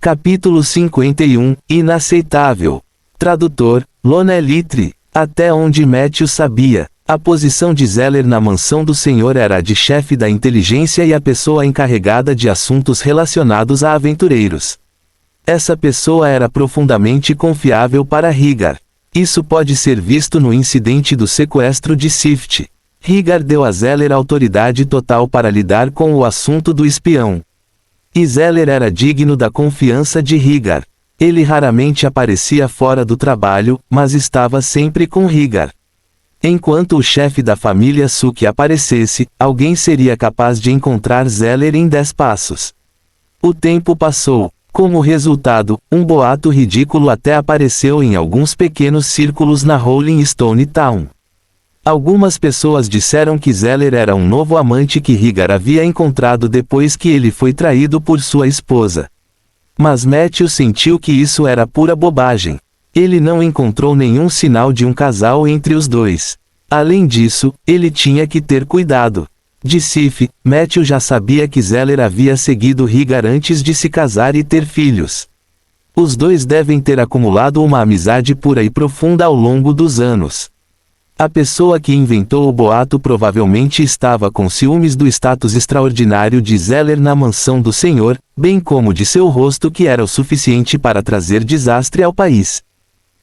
Capítulo 51, Inaceitável. Tradutor, Lona Litre. Até onde Matthew sabia, a posição de Zeller na mansão do Senhor era a de chefe da inteligência e a pessoa encarregada de assuntos relacionados a aventureiros. Essa pessoa era profundamente confiável para Higar. Isso pode ser visto no incidente do sequestro de Sift. Higar deu a Zeller autoridade total para lidar com o assunto do espião. E Zeller era digno da confiança de Higar. Ele raramente aparecia fora do trabalho, mas estava sempre com Higar. Enquanto o chefe da família Suki aparecesse, alguém seria capaz de encontrar Zeller em 10 passos. O tempo passou. Como resultado, um boato ridículo até apareceu em alguns pequenos círculos na Rolling Stone Town. Algumas pessoas disseram que Zeller era um novo amante que Higar havia encontrado depois que ele foi traído por sua esposa. Mas Matthew sentiu que isso era pura bobagem. Ele não encontrou nenhum sinal de um casal entre os dois. Além disso, ele tinha que ter cuidado. De Sif, Matthew já sabia que Zeller havia seguido Higar antes de se casar e ter filhos. Os dois devem ter acumulado uma amizade pura e profunda ao longo dos anos. A pessoa que inventou o boato provavelmente estava com ciúmes do status extraordinário de Zeller na mansão do Senhor, bem como de seu rosto que era o suficiente para trazer desastre ao país.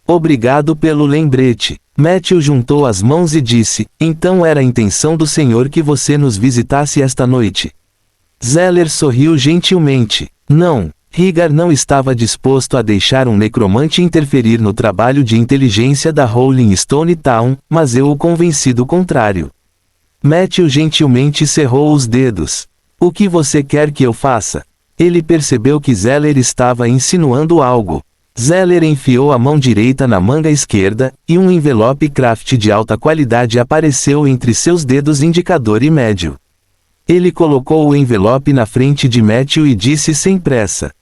Obrigado pelo lembrete. Matthew juntou as mãos e disse, então era a intenção do Senhor que você nos visitasse esta noite. Zeller sorriu gentilmente. Não. Higar não estava disposto a deixar um necromante interferir no trabalho de inteligência da Rolling Stone Town, mas eu o convenci do contrário. Matthew gentilmente cerrou os dedos. O que você quer que eu faça? Ele percebeu que Zeller estava insinuando algo. Zeller enfiou a mão direita na manga esquerda, e um envelope craft de alta qualidade apareceu entre seus dedos indicador e médio. Ele colocou o envelope na frente de Matthew e disse sem pressa.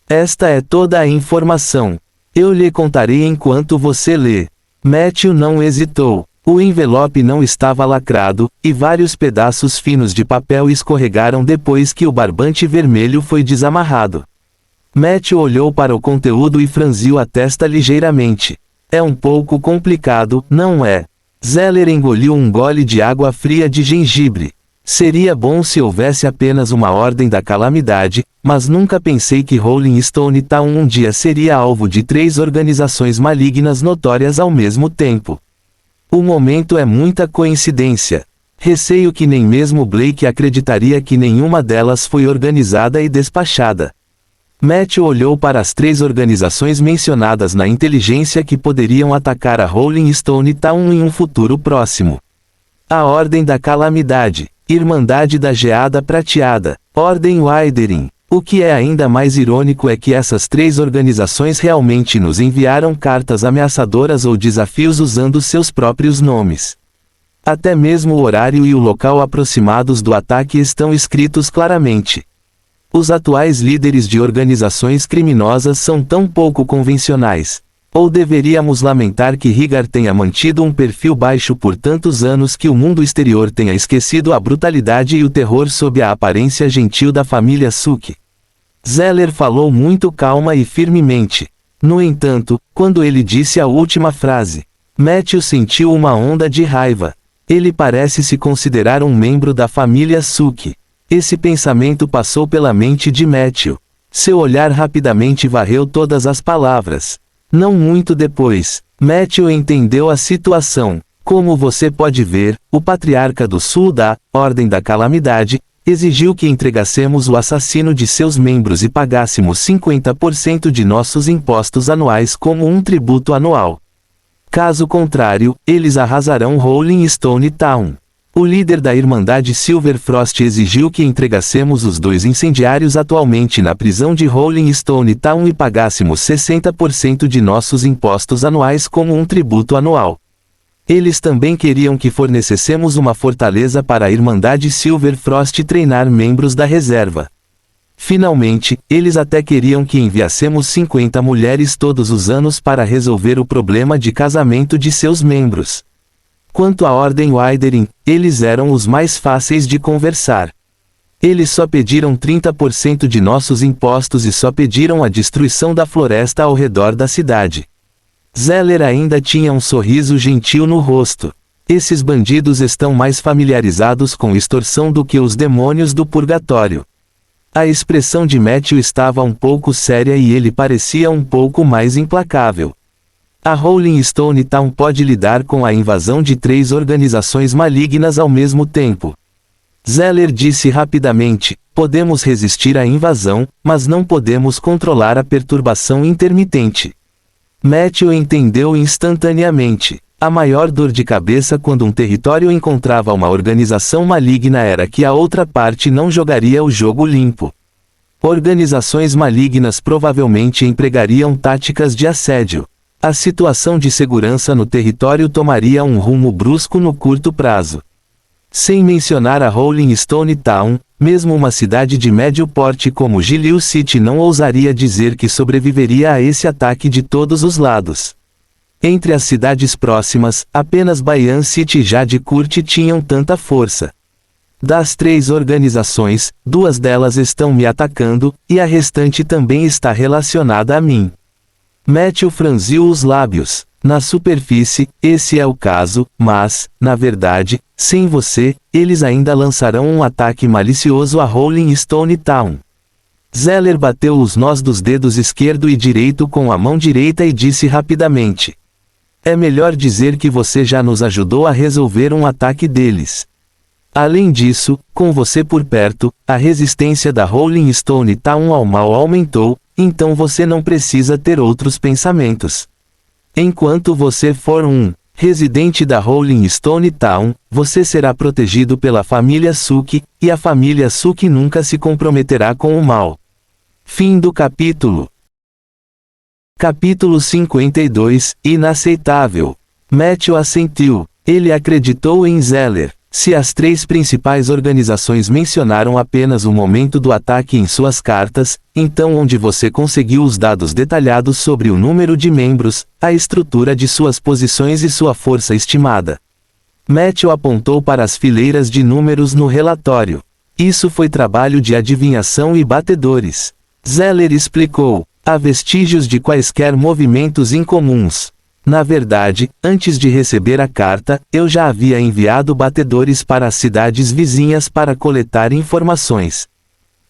Esta é toda a informação. Eu lhe contarei enquanto você lê. Matthew não hesitou. O envelope não estava lacrado, e vários pedaços finos de papel escorregaram depois que o barbante vermelho foi desamarrado. Matthew olhou para o conteúdo e franziu a testa ligeiramente. É um pouco complicado, não é? Zeller engoliu um gole de água fria de gengibre. Seria bom se houvesse apenas uma ordem da calamidade, mas nunca pensei que Rolling Stone Town um dia seria alvo de 3 organizações malignas notórias ao mesmo tempo. O momento é muita coincidência. Receio que nem mesmo Blake acreditaria que nenhuma delas foi organizada e despachada. Matthew olhou para as 3 organizações mencionadas na inteligência que poderiam atacar a Rolling Stone Town em um futuro próximo. A Ordem da Calamidade, Irmandade da Geada Prateada, Ordem Wyderin. O que é ainda mais irônico é que essas 3 organizações realmente nos enviaram cartas ameaçadoras ou desafios usando seus próprios nomes. Até mesmo o horário e o local aproximados do ataque estão escritos claramente. Os atuais líderes de organizações criminosas são tão pouco convencionais. Ou deveríamos lamentar que Higar tenha mantido um perfil baixo por tantos anos que o mundo exterior tenha esquecido a brutalidade e o terror sob a aparência gentil da família Suki. Zeller falou muito calma e firmemente. No entanto, quando ele disse a última frase, Matthew sentiu uma onda de raiva. Ele parece se considerar um membro da família Suki. Esse pensamento passou pela mente de Matthew. Seu olhar rapidamente varreu todas as palavras. Não muito depois, Matthew entendeu a situação. Como você pode ver, o patriarca do sul da Ordem da Calamidade exigiu que entregássemos o assassino de seus membros e pagássemos 50% de nossos impostos anuais como um tributo anual. Caso contrário, eles arrasarão Rolling Stone Town. O líder da Irmandade Silverfrost exigiu que entregássemos os 2 incendiários atualmente na prisão de Rolling Stone Town e pagássemos 60% de nossos impostos anuais como um tributo anual. Eles também queriam que fornecêssemos uma fortaleza para a Irmandade Silverfrost treinar membros da reserva. Finalmente, eles até queriam que enviássemos 50 mulheres todos os anos para resolver o problema de casamento de seus membros. Quanto à Ordem Wyderin, eles eram os mais fáceis de conversar. Eles só pediram 30% de nossos impostos e só pediram a destruição da floresta ao redor da cidade. Zeller ainda tinha um sorriso gentil no rosto. Esses bandidos estão mais familiarizados com extorsão do que os demônios do purgatório. A expressão de Matthew estava um pouco séria e ele parecia um pouco mais implacável. A Rolling Stone Town pode lidar com a invasão de 3 organizações malignas ao mesmo tempo. Zeller disse rapidamente: podemos resistir à invasão, mas não podemos controlar a perturbação intermitente. Matthew entendeu instantaneamente. A maior dor de cabeça quando um território encontrava uma organização maligna era que a outra parte não jogaria o jogo limpo. Organizações malignas provavelmente empregariam táticas de assédio. A situação de segurança no território tomaria um rumo brusco no curto prazo. Sem mencionar a Rolling Stone Town, mesmo uma cidade de médio porte como Gilil City não ousaria dizer que sobreviveria a esse ataque de todos os lados. Entre as cidades próximas, apenas Bayan City e Jadkurt tinham tanta força. Das 3 organizações, 2 delas estão me atacando, e a restante também está relacionada a mim. Matthew franziu os lábios. Na superfície, esse é o caso, mas, na verdade, sem você, eles ainda lançarão um ataque malicioso a Rolling Stone Town. Zeller bateu os nós dos dedos esquerdo e direito com a mão direita e disse rapidamente: é melhor dizer que você já nos ajudou a resolver um ataque deles. Além disso, com você por perto, a resistência da Rolling Stone Town ao mal aumentou, então você não precisa ter outros pensamentos. Enquanto você for um residente da Rolling Stone Town, você será protegido pela família Suki, e a família Suki nunca se comprometerá com o mal. Fim do capítulo. Capítulo 52, Inaceitável. Matthew assentiu. Ele acreditou em Zeller. Se as 3 principais organizações mencionaram apenas o momento do ataque em suas cartas, então onde você conseguiu os dados detalhados sobre o número de membros, a estrutura de suas posições e sua força estimada? Matthew apontou para as fileiras de números no relatório. Isso foi trabalho de adivinhação e batedores. Zeller explicou. Há vestígios de quaisquer movimentos incomuns. Na verdade, antes de receber a carta, eu já havia enviado batedores para as cidades vizinhas para coletar informações.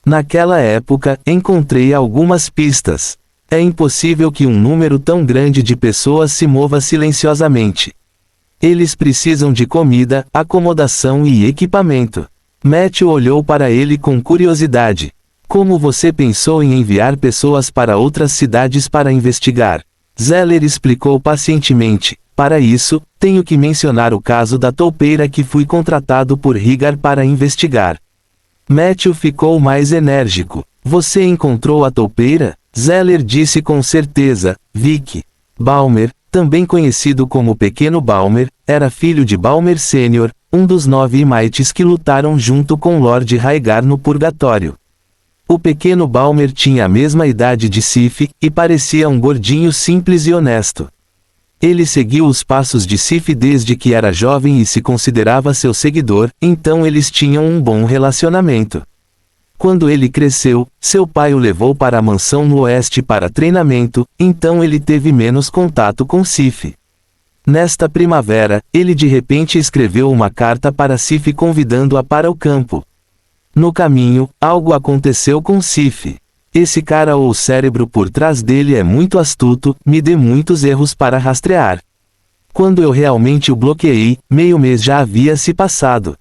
Naquela época, encontrei algumas pistas. É impossível que um número tão grande de pessoas se mova silenciosamente. Eles precisam de comida, acomodação e equipamento. Matthew olhou para ele com curiosidade. Como você pensou em enviar pessoas para outras cidades para investigar? Zeller explicou pacientemente. Para isso, tenho que mencionar o caso da toupeira que fui contratado por Rigar para investigar. Matthew ficou mais enérgico. Você encontrou a toupeira? Zeller disse com certeza. Vic Balmer, também conhecido como Pequeno Balmer, era filho de Balmer Sênior, um dos 9 Imites que lutaram junto com Lord Rhaegar no Purgatório. O Pequeno Balmer tinha a mesma idade de Sif, e parecia um gordinho simples e honesto. Ele seguiu os passos de Sif desde que era jovem e se considerava seu seguidor, então eles tinham um bom relacionamento. Quando ele cresceu, seu pai o levou para a mansão no oeste para treinamento, então ele teve menos contato com Sif. Nesta primavera, ele de repente escreveu uma carta para Sif convidando-a para o campo. No caminho, algo aconteceu com Sif. Esse cara ou o cérebro por trás dele é muito astuto, me dê muitos erros para rastrear. Quando eu realmente o bloqueei, meio mês já havia se passado.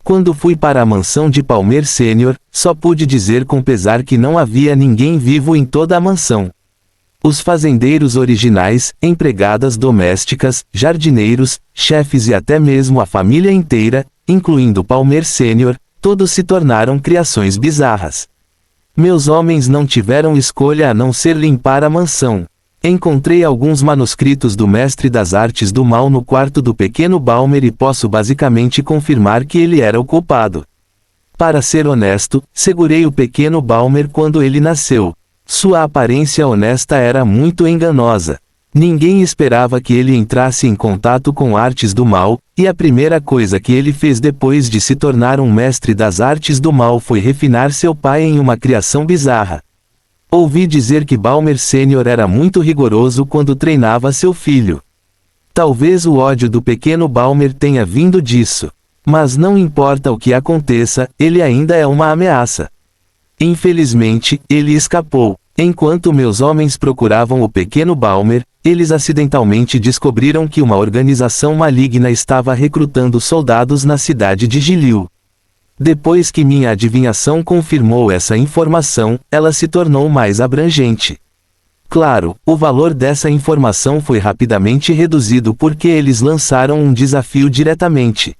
Quando fui para a mansão de Palmer Sênior, só pude dizer com pesar que não havia ninguém vivo em toda a mansão. Os fazendeiros originais, empregadas domésticas, jardineiros, chefes e até mesmo a família inteira, incluindo Palmer Sênior, todos se tornaram criações bizarras. Meus homens não tiveram escolha a não ser limpar a mansão. Encontrei alguns manuscritos do Mestre das Artes do Mal no quarto do Pequeno Balmer e posso basicamente confirmar que ele era o culpado. Para ser honesto, segurei o Pequeno Balmer quando ele nasceu. Sua aparência honesta era muito enganosa. Ninguém esperava que ele entrasse em contato com artes do mal, e a primeira coisa que ele fez depois de se tornar um mestre das artes do mal foi refinar seu pai em uma criação bizarra. Ouvi dizer que Balmer Sênior era muito rigoroso quando treinava seu filho. Talvez o ódio do pequeno Balmer tenha vindo disso. Mas não importa o que aconteça, ele ainda é uma ameaça. Infelizmente, ele escapou. Enquanto meus homens procuravam o pequeno Balmer, eles acidentalmente descobriram que uma organização maligna estava recrutando soldados na cidade de Giliu. Depois que minha adivinhação confirmou essa informação, ela se tornou mais abrangente. Claro, o valor dessa informação foi rapidamente reduzido porque eles lançaram um desafio diretamente.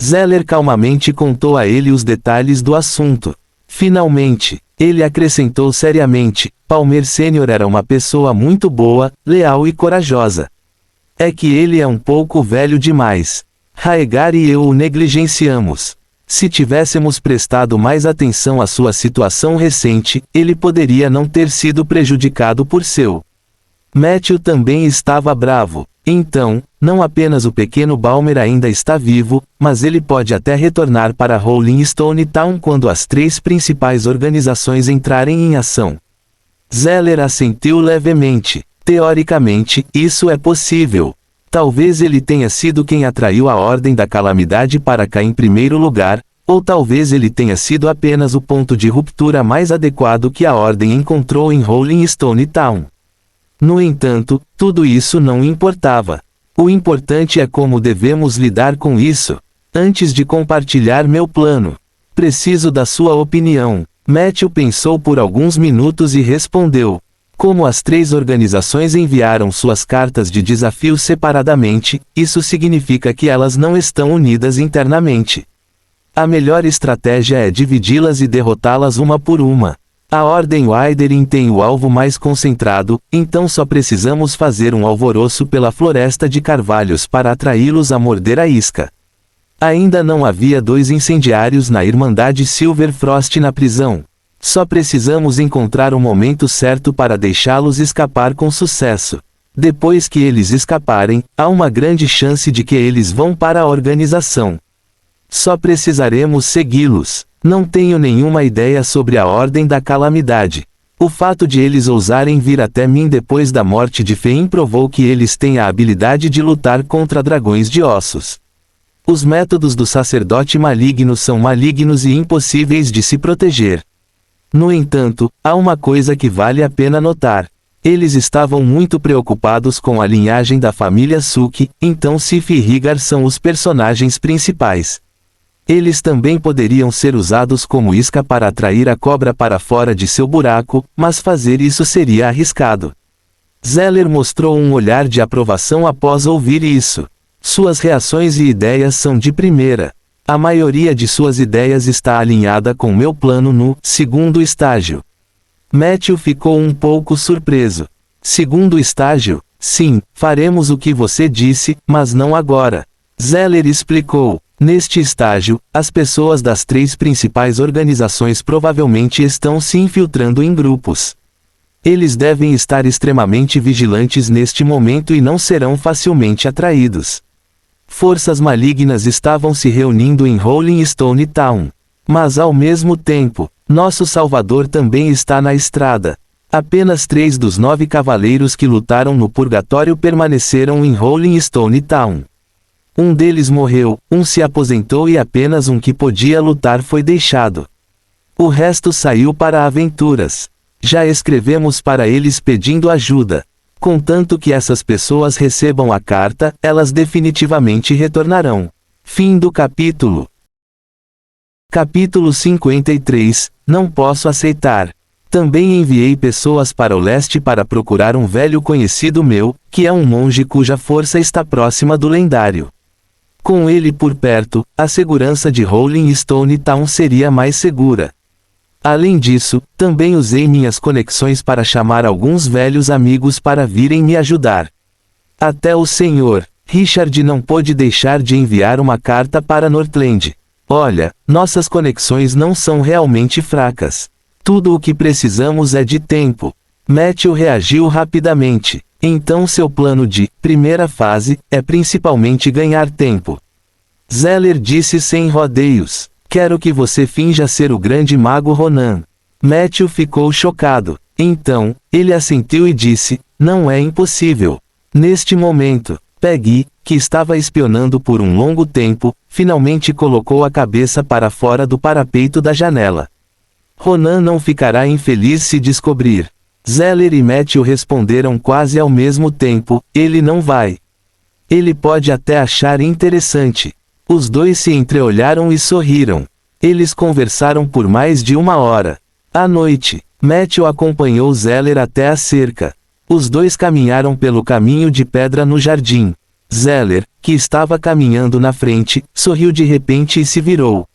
Zeller calmamente contou a ele os detalhes do assunto. Finalmente, ele acrescentou seriamente: Balmer Sênior era uma pessoa muito boa, leal e corajosa. É que ele é um pouco velho demais. Raegar e eu o negligenciamos. Se tivéssemos prestado mais atenção à sua situação recente, ele poderia não ter sido prejudicado por seu. Matthew também estava bravo. Então, não apenas o pequeno Balmer ainda está vivo, mas ele pode até retornar para Rolling Stone Town quando as 3 principais organizações entrarem em ação. Zeller assentiu levemente. Teoricamente, isso é possível. Talvez ele tenha sido quem atraiu a Ordem da Calamidade para cá em primeiro lugar, ou talvez ele tenha sido apenas o ponto de ruptura mais adequado que a Ordem encontrou em Rolling Stone Town. No entanto, tudo isso não importava. O importante é como devemos lidar com isso. Antes de compartilhar meu plano, preciso da sua opinião. Matthew pensou por alguns minutos e respondeu: como as 3 organizações enviaram suas cartas de desafio separadamente, isso significa que elas não estão unidas internamente. A melhor estratégia é dividi-las e derrotá-las uma por uma. A Ordem Wyderin tem o alvo mais concentrado, então só precisamos fazer um alvoroço pela floresta de carvalhos para atraí-los a morder a isca. Ainda não havia 2 incendiários na Irmandade Silverfrost na prisão. Só precisamos encontrar o momento certo para deixá-los escapar com sucesso. Depois que eles escaparem, há uma grande chance de que eles vão para a organização. Só precisaremos segui-los. Não tenho nenhuma ideia sobre a Ordem da Calamidade. O fato de eles ousarem vir até mim depois da morte de Fein provou que eles têm a habilidade de lutar contra dragões de ossos. Os métodos do sacerdote maligno são malignos e impossíveis de se proteger. No entanto, há uma coisa que vale a pena notar. Eles estavam muito preocupados com a linhagem da família Suki, então Sif e Rigar são os personagens principais. Eles também poderiam ser usados como isca para atrair a cobra para fora de seu buraco, mas fazer isso seria arriscado. Zeller mostrou um olhar de aprovação após ouvir isso. Suas reações e ideias são de primeira. A maioria de suas ideias está alinhada com meu plano no segundo estágio. Matthew ficou um pouco surpreso. Segundo estágio? Sim, faremos o que você disse, mas não agora. Zeller explicou. Neste estágio, as pessoas das 3 principais organizações provavelmente estão se infiltrando em grupos. Eles devem estar extremamente vigilantes neste momento e não serão facilmente atraídos. Forças malignas estavam se reunindo em Rolling Stone Town. Mas ao mesmo tempo, nosso Salvador também está na estrada. Apenas 3 dos 9 cavaleiros que lutaram no Purgatório permaneceram em Rolling Stone Town. Um deles morreu, um se aposentou e apenas um que podia lutar foi deixado. O resto saiu para aventuras. Já escrevemos para eles pedindo ajuda. Contanto que essas pessoas recebam a carta, elas definitivamente retornarão. Fim do capítulo. Capítulo 53, Não posso aceitar. Também enviei pessoas para o leste para procurar um velho conhecido meu, que é um monge cuja força está próxima do lendário. Com ele por perto, a segurança de Rolling Stone Town seria mais segura. Além disso, também usei minhas conexões para chamar alguns velhos amigos para virem me ajudar. Até o Sr. Richard não pôde deixar de enviar uma carta para Northland. Olha, nossas conexões não são realmente fracas. Tudo o que precisamos é de tempo. Matthew reagiu rapidamente. Então seu plano de primeira fase é principalmente ganhar tempo. Zeller disse sem rodeios. Quero que você finja ser o grande mago Ronan. Matthew ficou chocado. Então, ele assentiu e disse, não é impossível. Neste momento, Peggy, que estava espionando por um longo tempo, finalmente colocou a cabeça para fora do parapeito da janela. Ronan não ficará infeliz se descobrir. Zeller e Matthew responderam quase ao mesmo tempo, ele não vai. Ele pode até achar interessante. Os dois se entreolharam e sorriram. Eles conversaram por mais de 1 hora. À noite, Matthew acompanhou Zeller até a cerca. Os dois caminharam pelo caminho de pedra no jardim. Zeller, que estava caminhando na frente, sorriu de repente e se virou.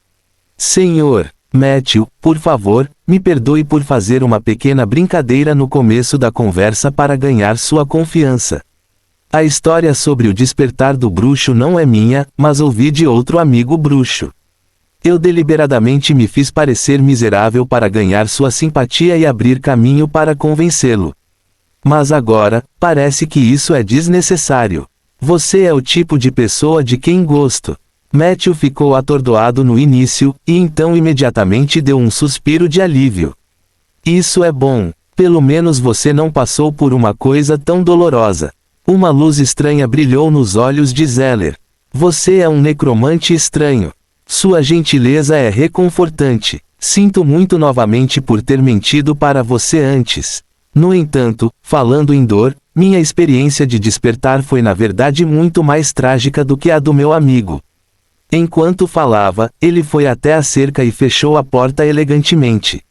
Senhor, Matthew, por favor, me perdoe por fazer uma pequena brincadeira no começo da conversa para ganhar sua confiança. A história sobre o despertar do bruxo não é minha, mas ouvi de outro amigo bruxo. Eu deliberadamente me fiz parecer miserável para ganhar sua simpatia e abrir caminho para convencê-lo. Mas agora, parece que isso é desnecessário. Você é o tipo de pessoa de quem gosto. Matthew ficou atordoado no início, e então imediatamente deu um suspiro de alívio. Isso é bom. Pelo menos você não passou por uma coisa tão dolorosa. Uma luz estranha brilhou nos olhos de Zeller. Você é um necromante estranho. Sua gentileza é reconfortante. Sinto muito novamente por ter mentido para você antes. No entanto, falando em dor, minha experiência de despertar foi na verdade muito mais trágica do que a do meu amigo. Enquanto falava, ele foi até a cerca e fechou a porta elegantemente.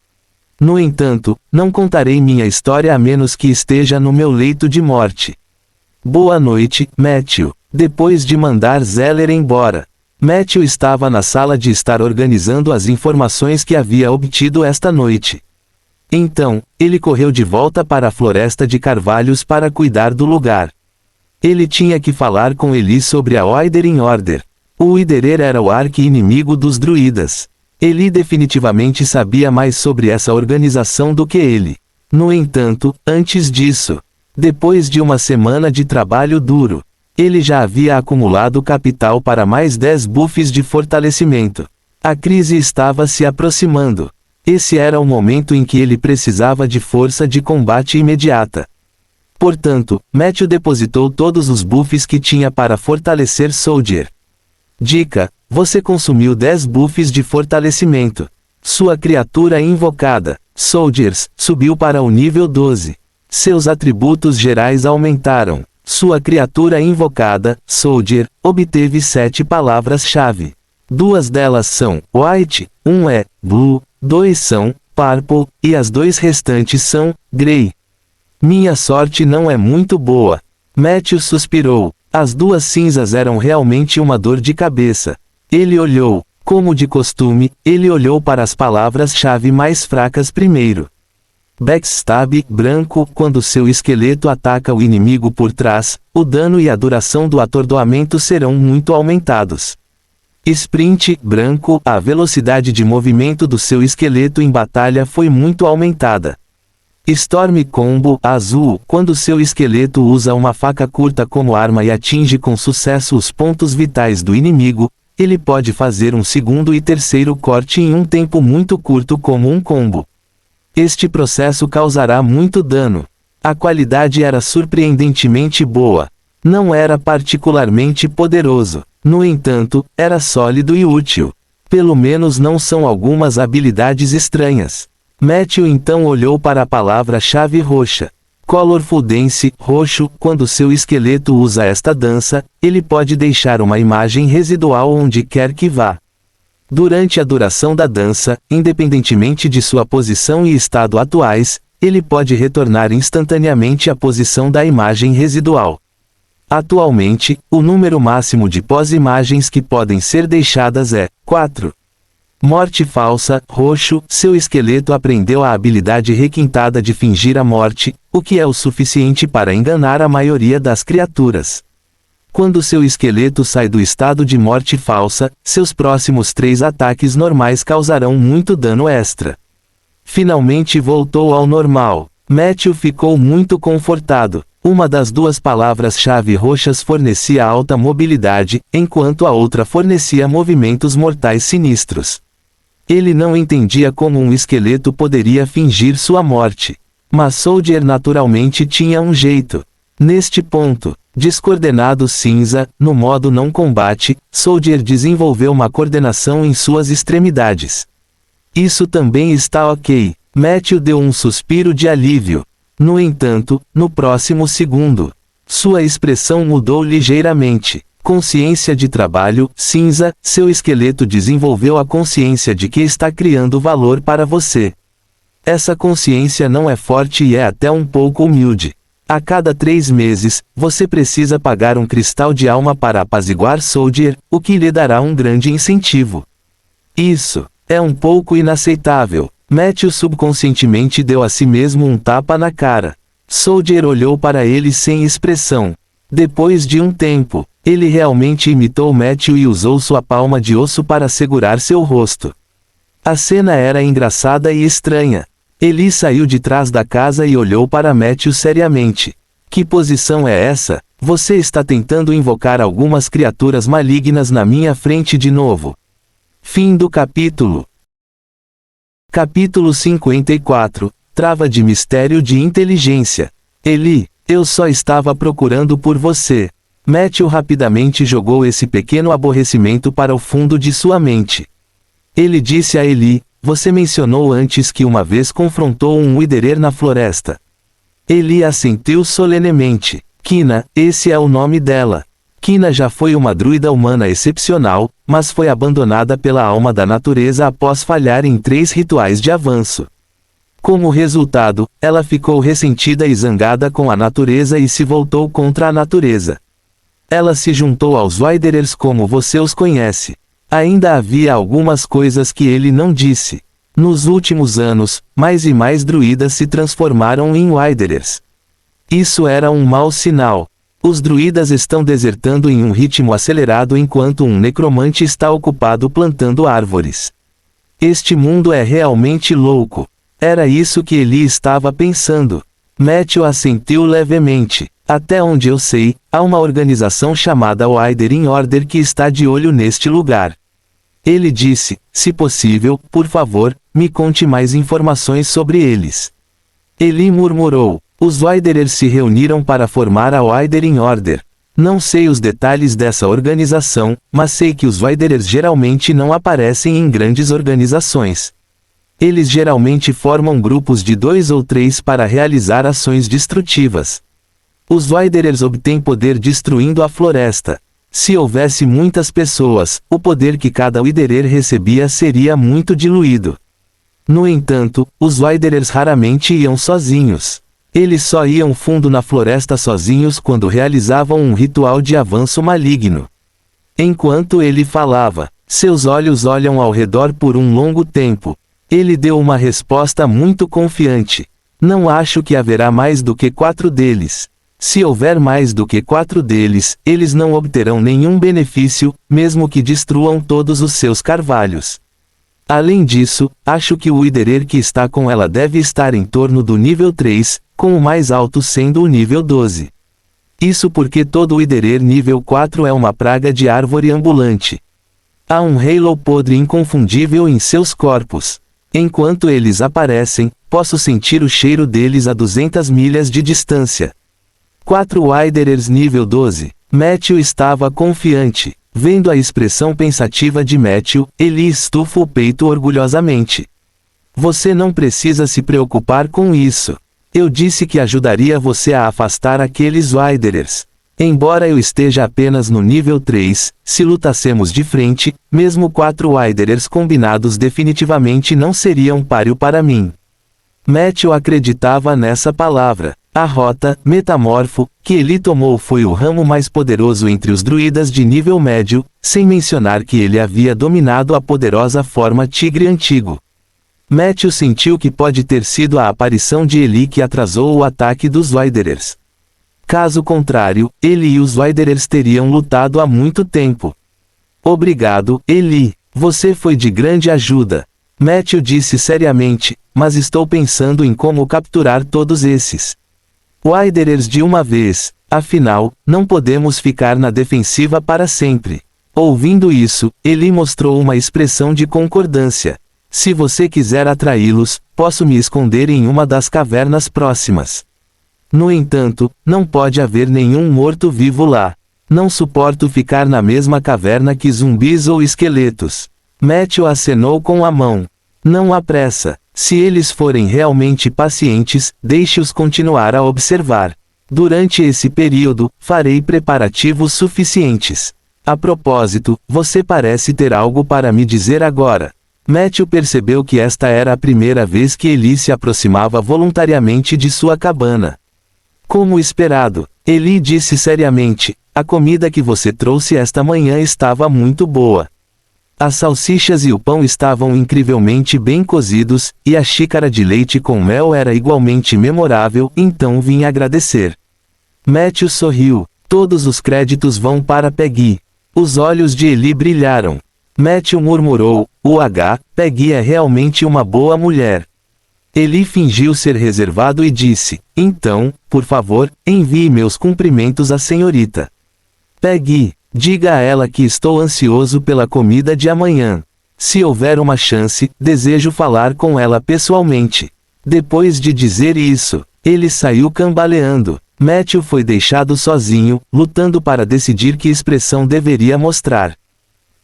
No entanto, não contarei minha história a menos que esteja no meu leito de morte. Boa noite, Matthew. Depois de mandar Zeller embora, Matthew estava na sala de estar organizando as informações que havia obtido esta noite. Então, ele correu de volta para a floresta de carvalhos para cuidar do lugar. Ele tinha que falar com Eli sobre a Withering Order. O Widerer era o arqui-inimigo dos druidas. Eli definitivamente sabia mais sobre essa organização do que ele. No entanto, antes disso, depois de uma semana de trabalho duro, ele já havia acumulado capital para mais 10 buffs de fortalecimento. A crise estava se aproximando. Esse era o momento em que ele precisava de força de combate imediata. Portanto, Matthew depositou todos os buffs que tinha para fortalecer Soldier. Dica: você consumiu 10 buffs de fortalecimento. Sua criatura invocada, Soldiers, subiu para o nível 12. Seus atributos gerais aumentaram. Sua criatura invocada, Soldier, obteve 7 palavras-chave. 2 delas são White, 1 é Blue, 2 são Purple, e as 2 restantes são Grey. Minha sorte não é muito boa. Matthew suspirou. As 2 cinzas eram realmente uma dor de cabeça. Ele olhou. Como de costume, ele olhou para as palavras-chave mais fracas primeiro. Backstab, branco, quando seu esqueleto ataca o inimigo por trás, o dano e a duração do atordoamento serão muito aumentados. Sprint, branco, a velocidade de movimento do seu esqueleto em batalha foi muito aumentada. Storm Combo, azul, quando seu esqueleto usa uma faca curta como arma e atinge com sucesso os pontos vitais do inimigo, ele pode fazer um segundo e terceiro corte em um tempo muito curto como um combo. Este processo causará muito dano. A qualidade era surpreendentemente boa. Não era particularmente poderoso. No entanto, era sólido e útil. Pelo menos não são algumas habilidades estranhas. Matthew então olhou para a palavra-chave roxa. Colorful Dance, roxo, quando seu esqueleto usa esta dança, ele pode deixar uma imagem residual onde quer que vá. Durante a duração da dança, independentemente de sua posição e estado atuais, ele pode retornar instantaneamente à posição da imagem residual. Atualmente, o número máximo de pós-imagens que podem ser deixadas é 4. Morte falsa, roxo, seu esqueleto aprendeu a habilidade requintada de fingir a morte, o que é o suficiente para enganar a maioria das criaturas. Quando seu esqueleto sai do estado de morte falsa, seus próximos 3 ataques normais causarão muito dano extra. Finalmente voltou ao normal. Matthew ficou muito confortado. Uma das duas palavras-chave roxas fornecia alta mobilidade, enquanto a outra fornecia movimentos mortais sinistros. Ele não entendia como um esqueleto poderia fingir sua morte. Mas Soldier naturalmente tinha um jeito. Neste ponto, descoordenado cinza, no modo não combate, Soldier desenvolveu uma coordenação em suas extremidades. Isso também está ok. Matthew deu um suspiro de alívio. No entanto, no próximo segundo, sua expressão mudou ligeiramente. Consciência de trabalho, cinza, seu esqueleto desenvolveu a consciência de que está criando valor para você. Essa consciência não é forte e é até um pouco humilde. A cada 3 meses, você precisa pagar um cristal de alma para apaziguar Soldier, o que lhe dará um grande incentivo. Isso é um pouco inaceitável. Matthew subconscientemente deu a si mesmo um tapa na cara. Soldier olhou para ele sem expressão. Depois de um tempo, ele realmente imitou Matthew e usou sua palma de osso para segurar seu rosto. A cena era engraçada e estranha. Eli saiu de trás da casa e olhou para Matthew seriamente. Que posição é essa? Você está tentando invocar algumas criaturas malignas na minha frente de novo. Fim do capítulo. Capítulo 54. Trava de mistério de inteligência. Eli, eu só estava procurando por você. Matthew rapidamente jogou esse pequeno aborrecimento para o fundo de sua mente. Ele disse a Eli, você mencionou antes que uma vez confrontou um Widerer na floresta. Eli assentiu solenemente. Kina, esse é o nome dela. Kina já foi uma druida humana excepcional, mas foi abandonada pela alma da natureza após falhar em 3 rituais de avanço. Como resultado, ela ficou ressentida e zangada com a natureza e se voltou contra a natureza. Ela se juntou aos Widerers como você os conhece. Ainda havia algumas coisas que ele não disse. Nos últimos anos, mais e mais druidas se transformaram em Widerers. Isso era um mau sinal. Os druidas estão desertando em um ritmo acelerado enquanto um necromante está ocupado plantando árvores. Este mundo é realmente louco. Era isso que Eli estava pensando. Matthew assentiu levemente. Até onde eu sei, há uma organização chamada Withering Order que está de olho neste lugar. Ele disse, se possível, por favor, me conte mais informações sobre eles. Eli murmurou. Os Widerers se reuniram para formar a Withering Order. Não sei os detalhes dessa organização, mas sei que os Widerers geralmente não aparecem em grandes organizações. Eles geralmente formam grupos de 2 ou 3 para realizar ações destrutivas. Os Widerers obtêm poder destruindo a floresta. Se houvesse muitas pessoas, o poder que cada Widerer recebia seria muito diluído. No entanto, os Widerers raramente iam sozinhos. Eles só iam fundo na floresta sozinhos quando realizavam um ritual de avanço maligno. Enquanto ele falava, seus olhos olham ao redor por um longo tempo. Ele deu uma resposta muito confiante. Não acho que haverá mais do que 4 deles. Se houver mais do que 4 deles, eles não obterão nenhum benefício, mesmo que destruam todos os seus carvalhos. Além disso, acho que o Widerer que está com ela deve estar em torno do nível 3, com o mais alto sendo o nível 12. Isso porque todo Widerer nível 4 é uma praga de árvore ambulante. Há um halo podre inconfundível em seus corpos. Enquanto eles aparecem, posso sentir o cheiro deles a 200 milhas de distância. 4 Widerers nível 12. Matthew estava confiante. Vendo a expressão pensativa de Matthew, Eli estufa o peito orgulhosamente. Você não precisa se preocupar com isso. Eu disse que ajudaria você a afastar aqueles Widerers. Embora eu esteja apenas no nível 3, se lutássemos de frente, mesmo 4 Widerers combinados definitivamente não seriam páreo para mim. Matthew acreditava nessa palavra. A rota, metamorfo, que ele tomou foi o ramo mais poderoso entre os druidas de nível médio, sem mencionar que ele havia dominado a poderosa forma tigre antigo. Matthew sentiu que pode ter sido a aparição de Eli que atrasou o ataque dos Widerers. Caso contrário, ele e os Widerers teriam lutado há muito tempo. Obrigado, Eli. Você foi de grande ajuda. Matthew disse seriamente, mas estou pensando em como capturar todos esses. Wanderers de uma vez, afinal, não podemos ficar na defensiva para sempre. Ouvindo isso, Eli mostrou uma expressão de concordância. Se você quiser atraí-los, posso me esconder em uma das cavernas próximas. No entanto, não pode haver nenhum morto-vivo lá. Não suporto ficar na mesma caverna que zumbis ou esqueletos. Matthew acenou com a mão. Não há pressa. Se eles forem realmente pacientes, deixe-os continuar a observar. Durante esse período, farei preparativos suficientes. A propósito, você parece ter algo para me dizer agora. Matthew percebeu que esta era a primeira vez que Eli se aproximava voluntariamente de sua cabana. Como esperado, Eli disse seriamente, a comida que você trouxe esta manhã estava muito boa. As salsichas e o pão estavam incrivelmente bem cozidos, e a xícara de leite com mel era igualmente memorável, então vim agradecer. Matthew sorriu. Todos os créditos vão para Peggy. Os olhos de Eli brilharam. Matthew murmurou, Peggy é realmente uma boa mulher. Eli fingiu ser reservado e disse, então, por favor, envie meus cumprimentos à senhorita Peggy. Diga a ela que estou ansioso pela comida de amanhã. Se houver uma chance, desejo falar com ela pessoalmente. Depois de dizer isso, ele saiu cambaleando. Matthew foi deixado sozinho, lutando para decidir que expressão deveria mostrar.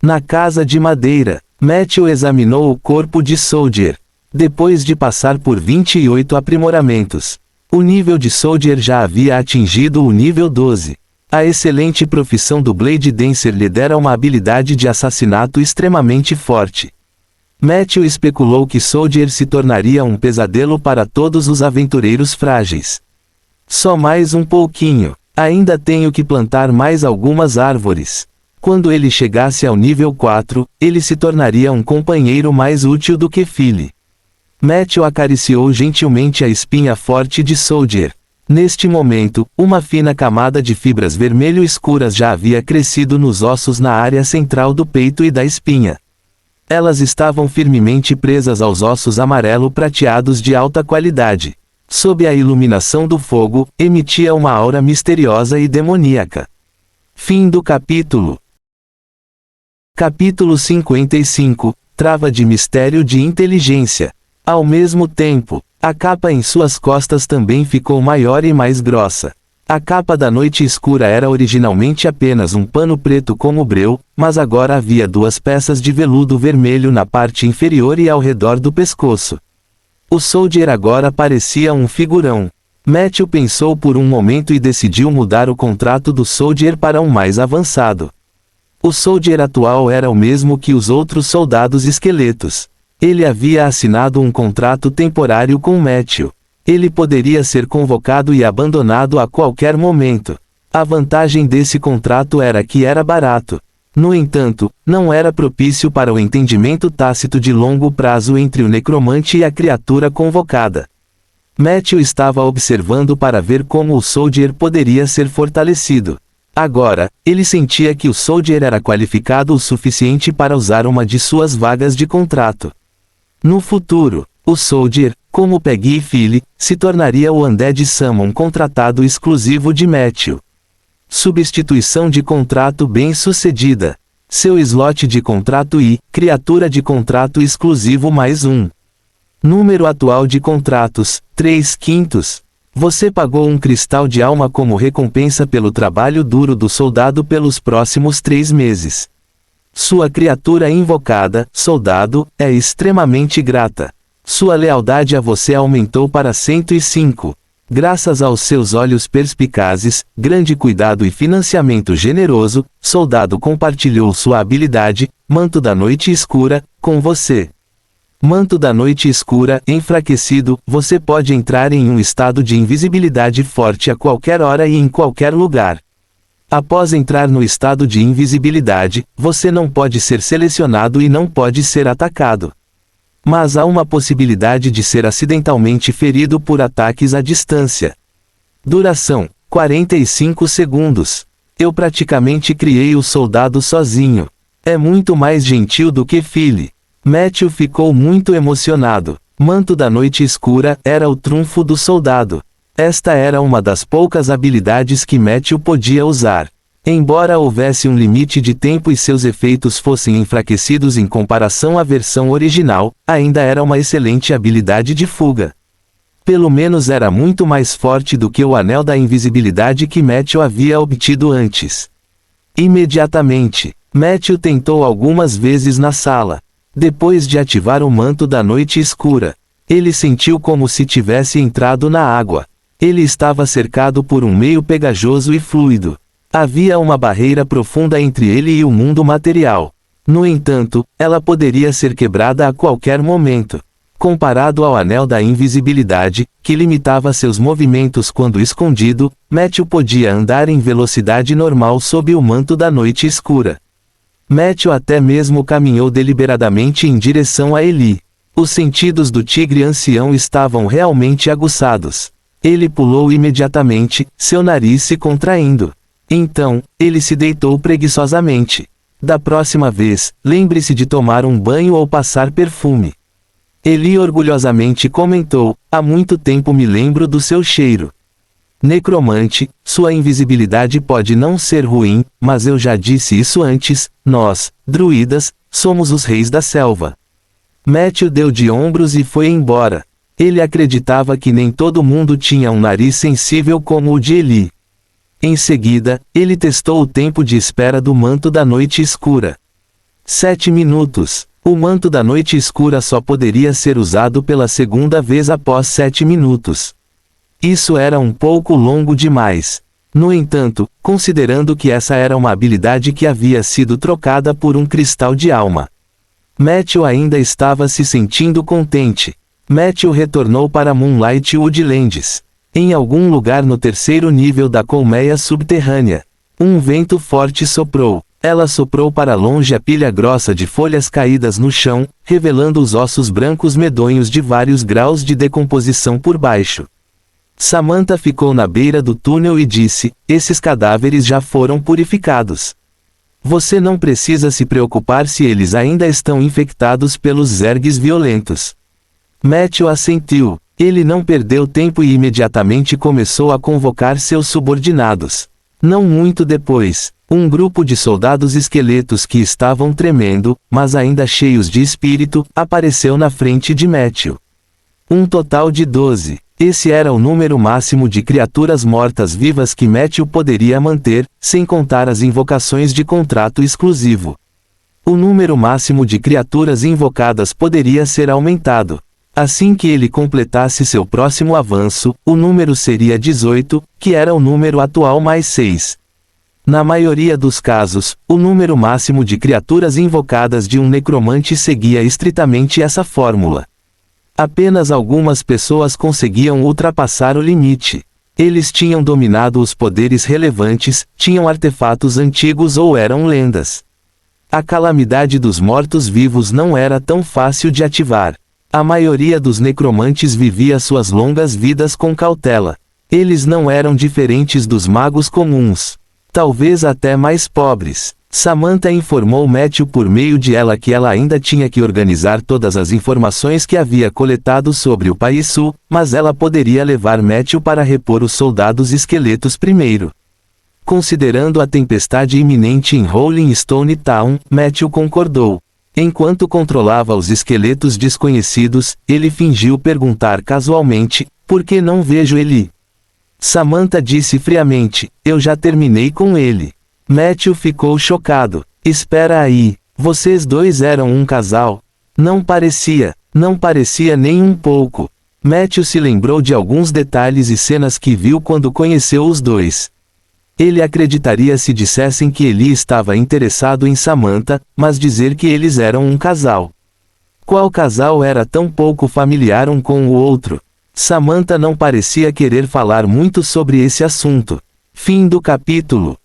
Na casa de madeira, Matthew examinou o corpo de Soldier. Depois de passar por 28 aprimoramentos, o nível de Soldier já havia atingido o nível 12. A excelente profissão do Blade Dancer lhe dera uma habilidade de assassinato extremamente forte. Matthew especulou que Soldier se tornaria um pesadelo para todos os aventureiros frágeis. Só mais um pouquinho. Ainda tenho que plantar mais algumas árvores. Quando ele chegasse ao nível 4, ele se tornaria um companheiro mais útil do que Philly. Matthew acariciou gentilmente a espinha forte de Soldier. Neste momento, uma fina camada de fibras vermelho escuras já havia crescido nos ossos na área central do peito e da espinha. Elas estavam firmemente presas aos ossos amarelo-prateados de alta qualidade. Sob a iluminação do fogo, emitia uma aura misteriosa e demoníaca. Fim do capítulo. Capítulo 55 – Trava de mistério de inteligência. Ao mesmo tempo, a capa em suas costas também ficou maior e mais grossa. A capa da noite escura era originalmente apenas um pano preto como breu, mas agora havia duas peças de veludo vermelho na parte inferior e ao redor do pescoço. O Soldier agora parecia um figurão. Matthew pensou por um momento e decidiu mudar o contrato do Soldier para um mais avançado. O Soldier atual era o mesmo que os outros soldados esqueletos. Ele havia assinado um contrato temporário com Matthew. Ele poderia ser convocado e abandonado a qualquer momento. A vantagem desse contrato era que era barato. No entanto, não era propício para o entendimento tácito de longo prazo entre o necromante e a criatura convocada. Matthew estava observando para ver como o Soldier poderia ser fortalecido. Agora, ele sentia que o Soldier era qualificado o suficiente para usar uma de suas vagas de contrato. No futuro, o Soldier, como Peggy e Philly, se tornaria o Undead Summon contratado exclusivo de Matthew. Substituição de contrato bem-sucedida. Seu slot de contrato e criatura de contrato exclusivo mais 1. Número atual de contratos, 3/5. Você pagou um cristal de alma como recompensa pelo trabalho duro do soldado pelos próximos 3 meses. Sua criatura invocada, soldado, é extremamente grata. Sua lealdade a você aumentou para 105. Graças aos seus olhos perspicazes, grande cuidado e financiamento generoso, soldado compartilhou sua habilidade, Manto da Noite Escura, com você. Manto da Noite Escura, enfraquecido, você pode entrar em um estado de invisibilidade forte a qualquer hora e em qualquer lugar. Após entrar no estado de invisibilidade, você não pode ser selecionado e não pode ser atacado. Mas há uma possibilidade de ser acidentalmente ferido por ataques à distância. Duração: 45 segundos. Eu praticamente criei o soldado sozinho. É muito mais gentil do que Philly. Matthew ficou muito emocionado. Manto da Noite Escura era o trunfo do soldado. Esta era uma das poucas habilidades que Matthew podia usar. Embora houvesse um limite de tempo e seus efeitos fossem enfraquecidos em comparação à versão original, ainda era uma excelente habilidade de fuga. Pelo menos era muito mais forte do que o anel da invisibilidade que Matthew havia obtido antes. Imediatamente, Matthew tentou algumas vezes na sala. Depois de ativar o manto da noite escura, ele sentiu como se tivesse entrado na água. Ele estava cercado por um meio pegajoso e fluido. Havia uma barreira profunda entre ele e o mundo material. No entanto, ela poderia ser quebrada a qualquer momento. Comparado ao anel da invisibilidade, que limitava seus movimentos quando escondido, Matthew podia andar em velocidade normal sob o manto da noite escura. Matthew até mesmo caminhou deliberadamente em direção a Eli. Os sentidos do tigre ancião estavam realmente aguçados. Ele pulou imediatamente, seu nariz se contraindo. Então, ele se deitou preguiçosamente. Da próxima vez, lembre-se de tomar um banho ou passar perfume. Eli orgulhosamente comentou, há muito tempo me lembro do seu cheiro. Necromante, sua invisibilidade pode não ser ruim, mas eu já disse isso antes, nós, druidas, somos os reis da selva. Matthew deu de ombros e foi embora. Ele acreditava que nem todo mundo tinha um nariz sensível como o de Eli. Em seguida, ele testou o tempo de espera do manto da noite escura. 7 minutos. O manto da noite escura só poderia ser usado pela segunda vez após 7 minutos. Isso era um pouco longo demais. No entanto, considerando que essa era uma habilidade que havia sido trocada por um cristal de alma, Matthew ainda estava se sentindo contente. Matthew retornou para Moonlight Woodlands. Em algum lugar no terceiro nível da colmeia subterrânea, um vento forte soprou. Ela soprou para longe a pilha grossa de folhas caídas no chão, revelando os ossos brancos medonhos de vários graus de decomposição por baixo. Samantha ficou na beira do túnel e disse, esses cadáveres já foram purificados. Você não precisa se preocupar se eles ainda estão infectados pelos zergs violentos. Matthew assentiu. Ele não perdeu tempo e imediatamente começou a convocar seus subordinados. Não muito depois, um grupo de soldados esqueletos que estavam tremendo, mas ainda cheios de espírito, apareceu na frente de Matthew. Um total de 12. Esse era o número máximo de criaturas mortas-vivas que Matthew poderia manter, sem contar as invocações de contrato exclusivo. O número máximo de criaturas invocadas poderia ser aumentado. Assim que ele completasse seu próximo avanço, o número seria 18, que era o número atual mais 6. Na maioria dos casos, o número máximo de criaturas invocadas de um necromante seguia estritamente essa fórmula. Apenas algumas pessoas conseguiam ultrapassar o limite. Eles tinham dominado os poderes relevantes, tinham artefatos antigos ou eram lendas. A calamidade dos mortos-vivos não era tão fácil de ativar. A maioria dos necromantes vivia suas longas vidas com cautela. Eles não eram diferentes dos magos comuns. Talvez até mais pobres. Samantha informou Matthew por meio de ela que ela ainda tinha que organizar todas as informações que havia coletado sobre o País Sul, mas ela poderia levar Matthew para repor os soldados esqueletos primeiro. Considerando a tempestade iminente em Rolling Stone Town, Matthew concordou. Enquanto controlava os esqueletos desconhecidos, ele fingiu perguntar casualmente, por que não vejo Eli? Samantha disse friamente, eu já terminei com ele. Matthew ficou chocado. Espera aí, vocês dois eram um casal? Não parecia nem um pouco. Matthew se lembrou de alguns detalhes e cenas que viu quando conheceu os dois. Ele acreditaria se dissessem que Eli estava interessado em Samantha, mas dizer que eles eram um casal. Qual casal era tão pouco familiar um com o outro? Samantha não parecia querer falar muito sobre esse assunto. Fim do capítulo.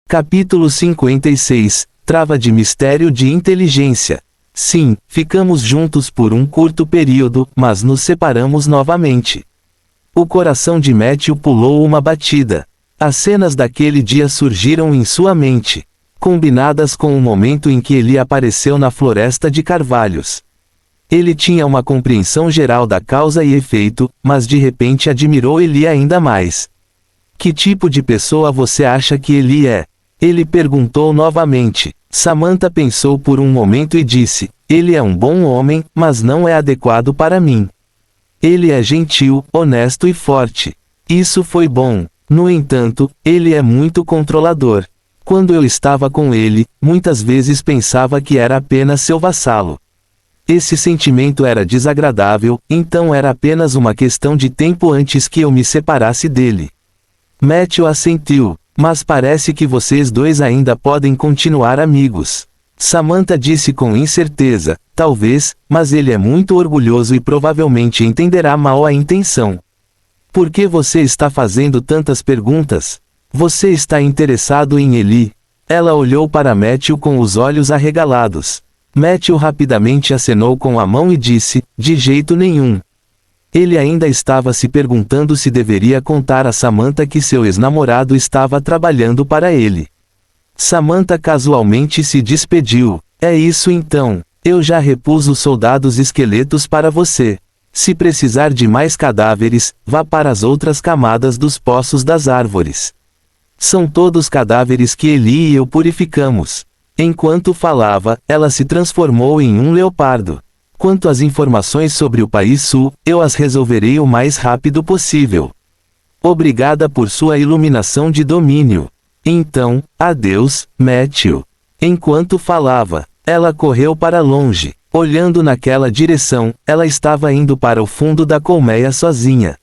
Capítulo 56, Trava de mistério de inteligência. Sim, ficamos juntos por um curto período, mas nos separamos novamente. O coração de Matthew pulou uma batida. As cenas daquele dia surgiram em sua mente, combinadas com o momento em que ele apareceu na floresta de carvalhos. Ele tinha uma compreensão geral da causa e efeito, mas de repente admirou Eli ainda mais. Que tipo de pessoa você acha que Eli é? Ele perguntou novamente. Samantha pensou por um momento e disse: ele é um bom homem, mas não é adequado para mim. Ele é gentil, honesto e forte. Isso foi bom. No entanto, ele é muito controlador. Quando eu estava com ele, muitas vezes pensava que era apenas seu vassalo. Esse sentimento era desagradável, então era apenas uma questão de tempo antes que eu me separasse dele. Matthew assentiu. Mas parece que vocês dois ainda podem continuar amigos. Samantha disse com incerteza: talvez, mas ele é muito orgulhoso e provavelmente entenderá mal a intenção. Por que você está fazendo tantas perguntas? Você está interessado em Eli? Ela olhou para Matthew com os olhos arregalados. Matthew rapidamente acenou com a mão e disse: de jeito nenhum. Ele ainda estava se perguntando se deveria contar a Samantha que seu ex-namorado estava trabalhando para ele. Samantha casualmente se despediu. É isso então. Eu já repus os soldados esqueletos para você. Se precisar de mais cadáveres, vá para as outras camadas dos poços das árvores. São todos cadáveres que Eli e eu purificamos. Enquanto falava, ela se transformou em um leopardo. Quanto às informações sobre o País Sul, eu as resolverei o mais rápido possível. Obrigada por sua iluminação de domínio. Então, adeus, Matthew. Enquanto falava, ela correu para longe. Olhando naquela direção, ela estava indo para o fundo da colmeia sozinha.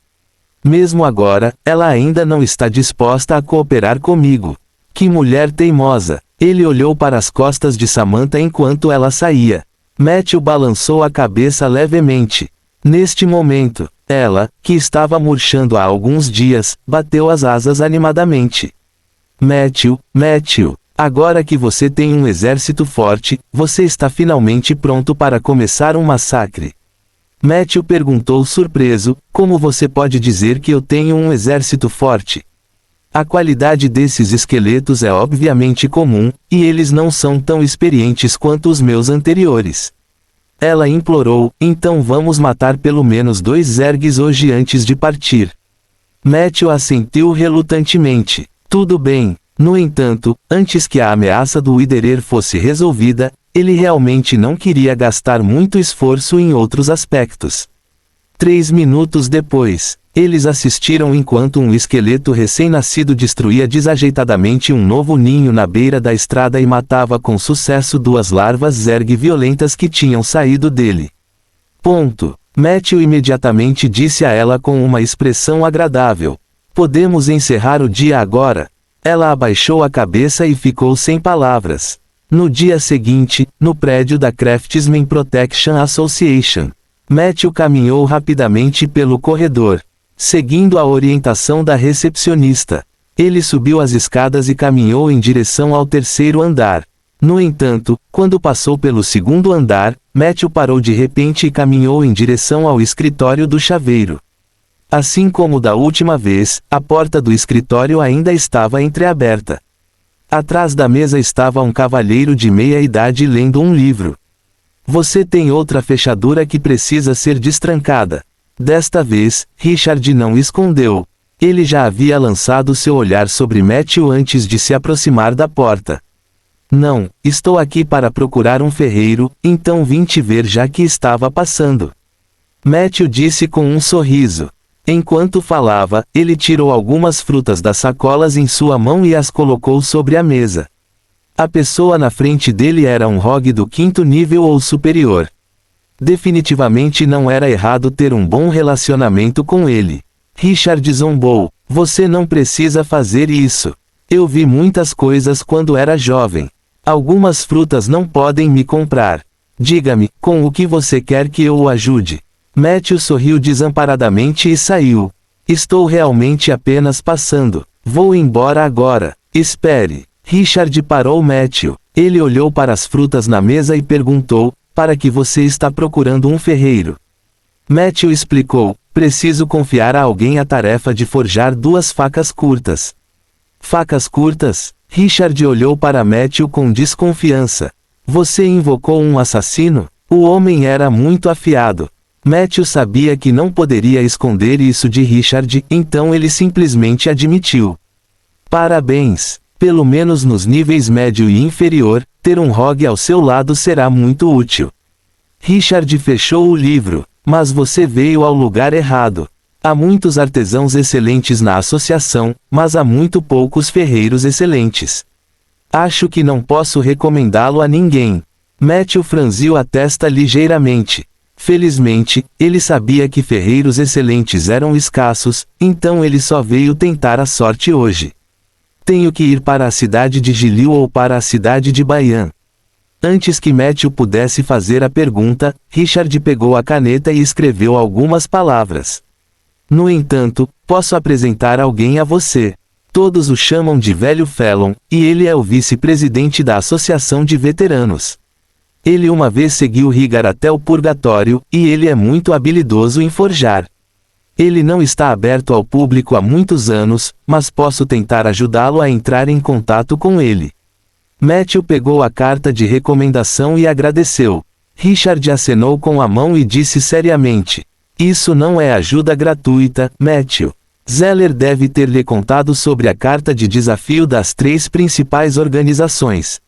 Mesmo agora, ela ainda não está disposta a cooperar comigo. Que mulher teimosa! Ele olhou para as costas de Samantha enquanto ela saía. Matthew balançou a cabeça levemente. Neste momento, ela, que estava murchando há alguns dias, bateu as asas animadamente. Matthew, agora que você tem um exército forte, você está finalmente pronto para começar um massacre. Matthew perguntou surpreso: como você pode dizer que eu tenho um exército forte? A qualidade desses esqueletos é obviamente comum, e eles não são tão experientes quanto os meus anteriores. Ela implorou: então vamos matar pelo menos 2 zergs hoje antes de partir. Matthew assentiu relutantemente. Tudo bem. No entanto, antes que a ameaça do Widerer fosse resolvida, ele realmente não queria gastar muito esforço em outros aspectos. 3 minutos depois, eles assistiram enquanto um esqueleto recém-nascido destruía desajeitadamente um novo ninho na beira da estrada e matava com sucesso 2 larvas zerg violentas que tinham saído dele. Matthew imediatamente disse a ela com uma expressão agradável: podemos encerrar o dia agora. Ela abaixou a cabeça e ficou sem palavras. No dia seguinte, no prédio da Craftsman Protection Association, Matthew caminhou rapidamente pelo corredor. Seguindo a orientação da recepcionista, ele subiu as escadas e caminhou em direção ao 3º andar. No entanto, quando passou pelo 2º andar, Matthew parou de repente e caminhou em direção ao escritório do chaveiro. Assim como da última vez, a porta do escritório ainda estava entreaberta. Atrás da mesa estava um cavalheiro de meia-idade lendo um livro. Você tem outra fechadura que precisa ser destrancada. Desta vez, Richard não escondeu. Ele já havia lançado seu olhar sobre Matthew antes de se aproximar da porta. Não, estou aqui para procurar um ferreiro, então vim te ver já que estava passando. Matthew disse com um sorriso. Enquanto falava, ele tirou algumas frutas das sacolas em sua mão e as colocou sobre a mesa. A pessoa na frente dele era um rogue do 5º nível ou superior. Definitivamente não era errado ter um bom relacionamento com ele. Richard zombou. Você não precisa fazer isso. Eu vi muitas coisas quando era jovem. Algumas frutas não podem me comprar. Diga-me, com o que você quer que eu o ajude? Matthew sorriu desamparadamente e saiu. Estou realmente apenas passando. Vou embora agora. Espere. Richard parou Matthew. Ele olhou para as frutas na mesa e perguntou: para que você está procurando um ferreiro? Matthew explicou: preciso confiar a alguém a tarefa de forjar 2 facas curtas. Facas curtas? Richard olhou para Matthew com desconfiança. Você invocou um assassino? O homem era muito afiado. Matthew sabia que não poderia esconder isso de Richard, então ele simplesmente admitiu. Parabéns! Pelo menos nos níveis médio e inferior, ter um rogue ao seu lado será muito útil. Richard fechou o livro. Mas você veio ao lugar errado. Há muitos artesãos excelentes na associação, mas há muito poucos ferreiros excelentes. Acho que não posso recomendá-lo a ninguém. Matthew franziu a testa ligeiramente. Felizmente, ele sabia que ferreiros excelentes eram escassos, então ele só veio tentar a sorte hoje. Tenho que ir para a cidade de Gilil ou para a cidade de Bayan. Antes que Matthew pudesse fazer a pergunta, Richard pegou a caneta e escreveu algumas palavras. No entanto, posso apresentar alguém a você. Todos o chamam de Velho Fallon, e ele é o vice-presidente da Associação de Veteranos. Ele uma vez seguiu Rigar até o purgatório, e ele é muito habilidoso em forjar. Ele não está aberto ao público há muitos anos, mas posso tentar ajudá-lo a entrar em contato com ele. Matthew pegou a carta de recomendação e agradeceu. Richard acenou com a mão e disse seriamente: Isso não é ajuda gratuita, Matthew. Zeller deve ter lhe contado sobre a carta de desafio das 3 principais organizações.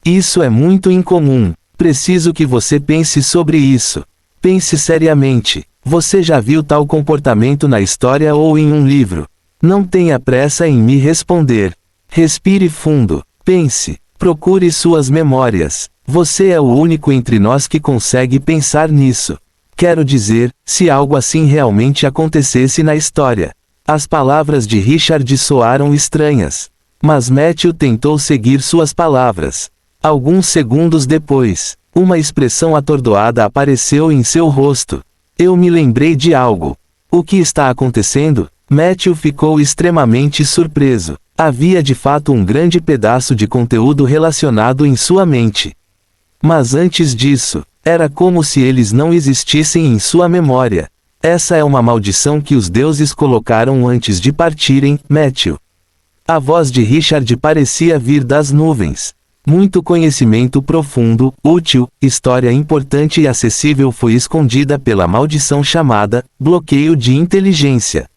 Isso é muito incomum. Preciso que você pense sobre isso. Pense seriamente. Você já viu tal comportamento na história ou em um livro? Não tenha pressa em me responder. Respire fundo. Pense. Procure suas memórias. Você é o único entre nós que consegue pensar nisso. Quero dizer, se algo assim realmente acontecesse na história. As palavras de Richard soaram estranhas. Mas Matthew tentou seguir suas palavras. Alguns segundos depois, uma expressão atordoada apareceu em seu rosto. Eu me lembrei de algo. O que está acontecendo? Matthew ficou extremamente surpreso. Havia de fato um grande pedaço de conteúdo relacionado em sua mente. Mas antes disso, era como se eles não existissem em sua memória. Essa é uma maldição que os deuses colocaram antes de partirem, Matthew. A voz de Richard parecia vir das nuvens. Muito conhecimento profundo, útil, história importante e acessível foi escondida pela maldição chamada bloqueio de inteligência.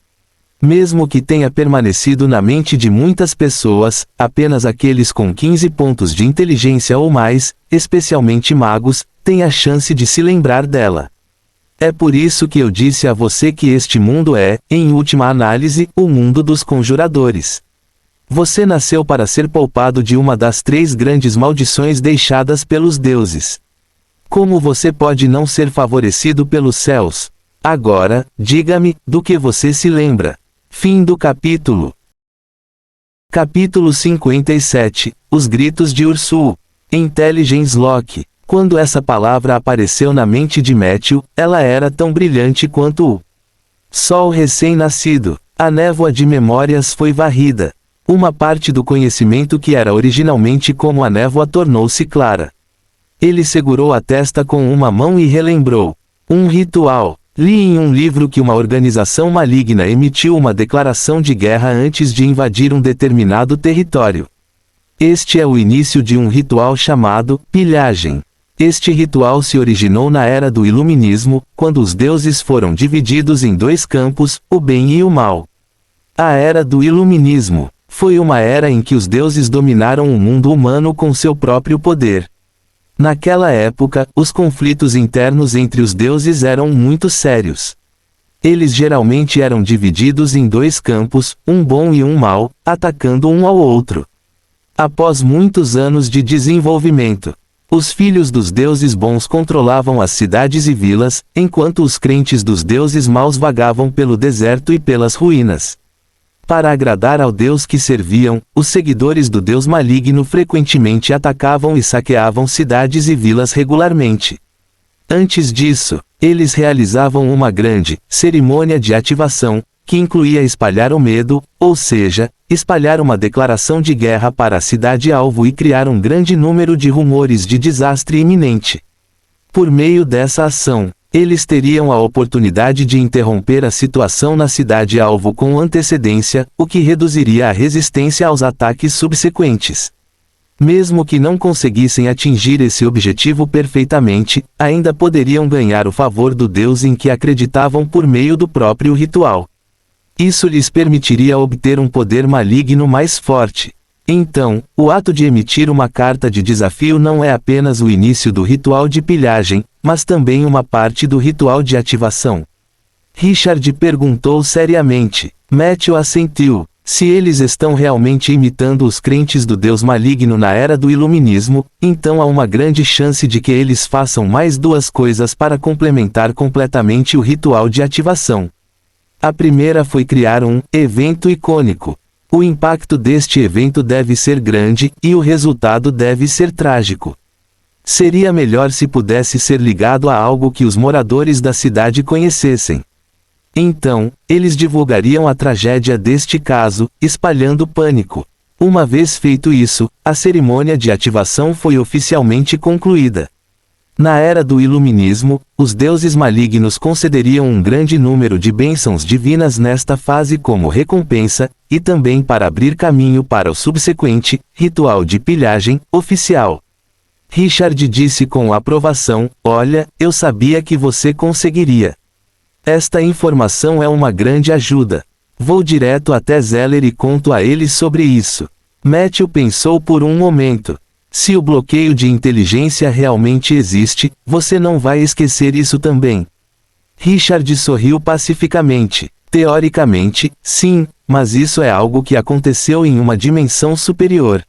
Mesmo que tenha permanecido na mente de muitas pessoas, apenas aqueles com 15 pontos de inteligência ou mais, especialmente magos, têm a chance de se lembrar dela. É por isso que eu disse a você que este mundo é, em última análise, o mundo dos conjuradores. Você nasceu para ser poupado de uma das 3 grandes maldições deixadas pelos deuses. Como você pode não ser favorecido pelos céus? Agora, diga-me, do que você se lembra? Fim do capítulo. Capítulo 57. Os gritos de Ursul. Intelligence Lock. Quando essa palavra apareceu na mente de Matthew, ela era tão brilhante quanto o sol recém-nascido. A névoa de memórias foi varrida. Uma parte do conhecimento que era originalmente como a névoa tornou-se clara. Ele segurou a testa com uma mão e relembrou. Um ritual. Li em um livro que uma organização maligna emitiu uma declaração de guerra antes de invadir um determinado território. Este é o início de um ritual chamado pilhagem. Este ritual se originou na era do Iluminismo, quando os deuses foram divididos em 2 campos, o bem e o mal. A era do Iluminismo foi uma era em que os deuses dominaram o mundo humano com seu próprio poder. Naquela época, os conflitos internos entre os deuses eram muito sérios. Eles geralmente eram divididos em 2 campos, um bom e um mau, atacando um ao outro. Após muitos anos de desenvolvimento, os filhos dos deuses bons controlavam as cidades e vilas, enquanto os crentes dos deuses maus vagavam pelo deserto e pelas ruínas. Para agradar ao Deus que serviam, os seguidores do Deus maligno frequentemente atacavam e saqueavam cidades e vilas regularmente. Antes disso, eles realizavam uma grande cerimônia de ativação, que incluía espalhar o medo, ou seja, espalhar uma declaração de guerra para a cidade-alvo e criar um grande número de rumores de desastre iminente. Por meio dessa ação, eles teriam a oportunidade de interromper a situação na cidade-alvo com antecedência, o que reduziria a resistência aos ataques subsequentes. Mesmo que não conseguissem atingir esse objetivo perfeitamente, ainda poderiam ganhar o favor do Deus em que acreditavam por meio do próprio ritual. Isso lhes permitiria obter um poder maligno mais forte. Então, o ato de emitir uma carta de desafio não é apenas o início do ritual de pilhagem, mas também uma parte do ritual de ativação. Richard perguntou seriamente. Matthew assentiu. Se eles estão realmente imitando os crentes do Deus maligno na era do Iluminismo, então há uma grande chance de que eles façam mais duas coisas para complementar completamente o ritual de ativação. A primeira foi criar um evento icônico. O impacto deste evento deve ser grande, e o resultado deve ser trágico. Seria melhor se pudesse ser ligado a algo que os moradores da cidade conhecessem. Então, eles divulgariam a tragédia deste caso, espalhando pânico. Uma vez feito isso, a cerimônia de ativação foi oficialmente concluída. Na era do Iluminismo, os deuses malignos concederiam um grande número de bênçãos divinas nesta fase como recompensa, e também para abrir caminho para o subsequente ritual de pilhagem oficial. Richard disse com aprovação: "Olha, eu sabia que você conseguiria. Esta informação é uma grande ajuda. Vou direto até Zeller e conto a ele sobre isso." Matthew pensou por um momento. Se o bloqueio de inteligência realmente existe, você não vai esquecer isso também. Richard sorriu pacificamente. Teoricamente, sim, mas isso é algo que aconteceu em uma dimensão superior.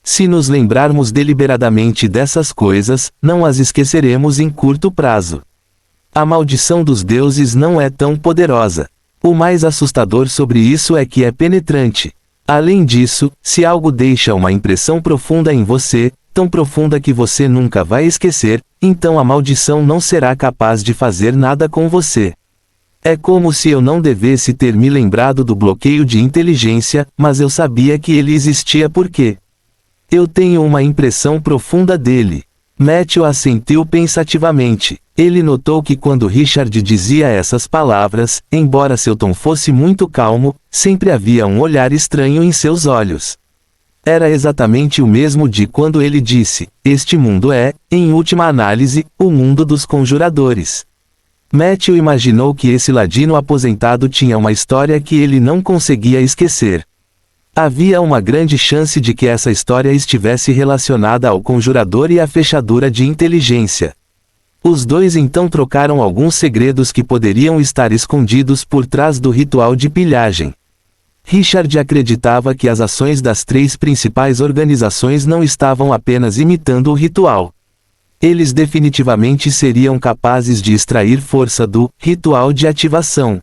Se nos lembrarmos deliberadamente dessas coisas, não as esqueceremos em curto prazo. A maldição dos deuses não é tão poderosa. O mais assustador sobre isso é que é penetrante. Além disso, se algo deixa uma impressão profunda em você, tão profunda que você nunca vai esquecer, então a maldição não será capaz de fazer nada com você. É como se eu não devesse ter me lembrado do bloqueio de inteligência, mas eu sabia que ele existia porque eu tenho uma impressão profunda dele. Matthew assentiu pensativamente. Ele notou que quando Richard dizia essas palavras, embora seu tom fosse muito calmo, sempre havia um olhar estranho em seus olhos. Era exatamente o mesmo de quando ele disse: "Este mundo é, em última análise, o mundo dos conjuradores." Matthew imaginou que esse ladino aposentado tinha uma história que ele não conseguia esquecer. Havia uma grande chance de que essa história estivesse relacionada ao conjurador e à fechadura de inteligência. Os dois então trocaram alguns segredos que poderiam estar escondidos por trás do ritual de pilhagem. Richard acreditava que as ações das três principais organizações não estavam apenas imitando o ritual. Eles definitivamente seriam capazes de extrair força do ritual de ativação.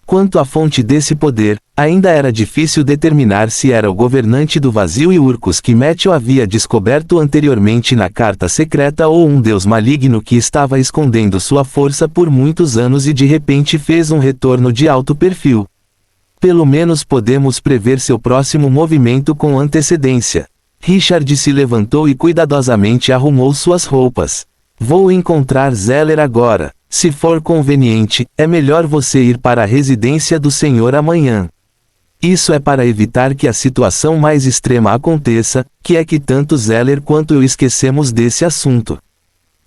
Quanto à fonte desse poder, ainda era difícil determinar se era o governante do vazio e Urcos que Matthew havia descoberto anteriormente na carta secreta ou um deus maligno que estava escondendo sua força por muitos anos e de repente fez um retorno de alto perfil. Pelo menos podemos prever seu próximo movimento com antecedência. Richard se levantou e cuidadosamente arrumou suas roupas. "Vou encontrar Zeller agora. Se for conveniente, é melhor você ir para a residência do Senhor amanhã. Isso é para evitar que a situação mais extrema aconteça, que é que tanto Zeller quanto eu esquecemos desse assunto."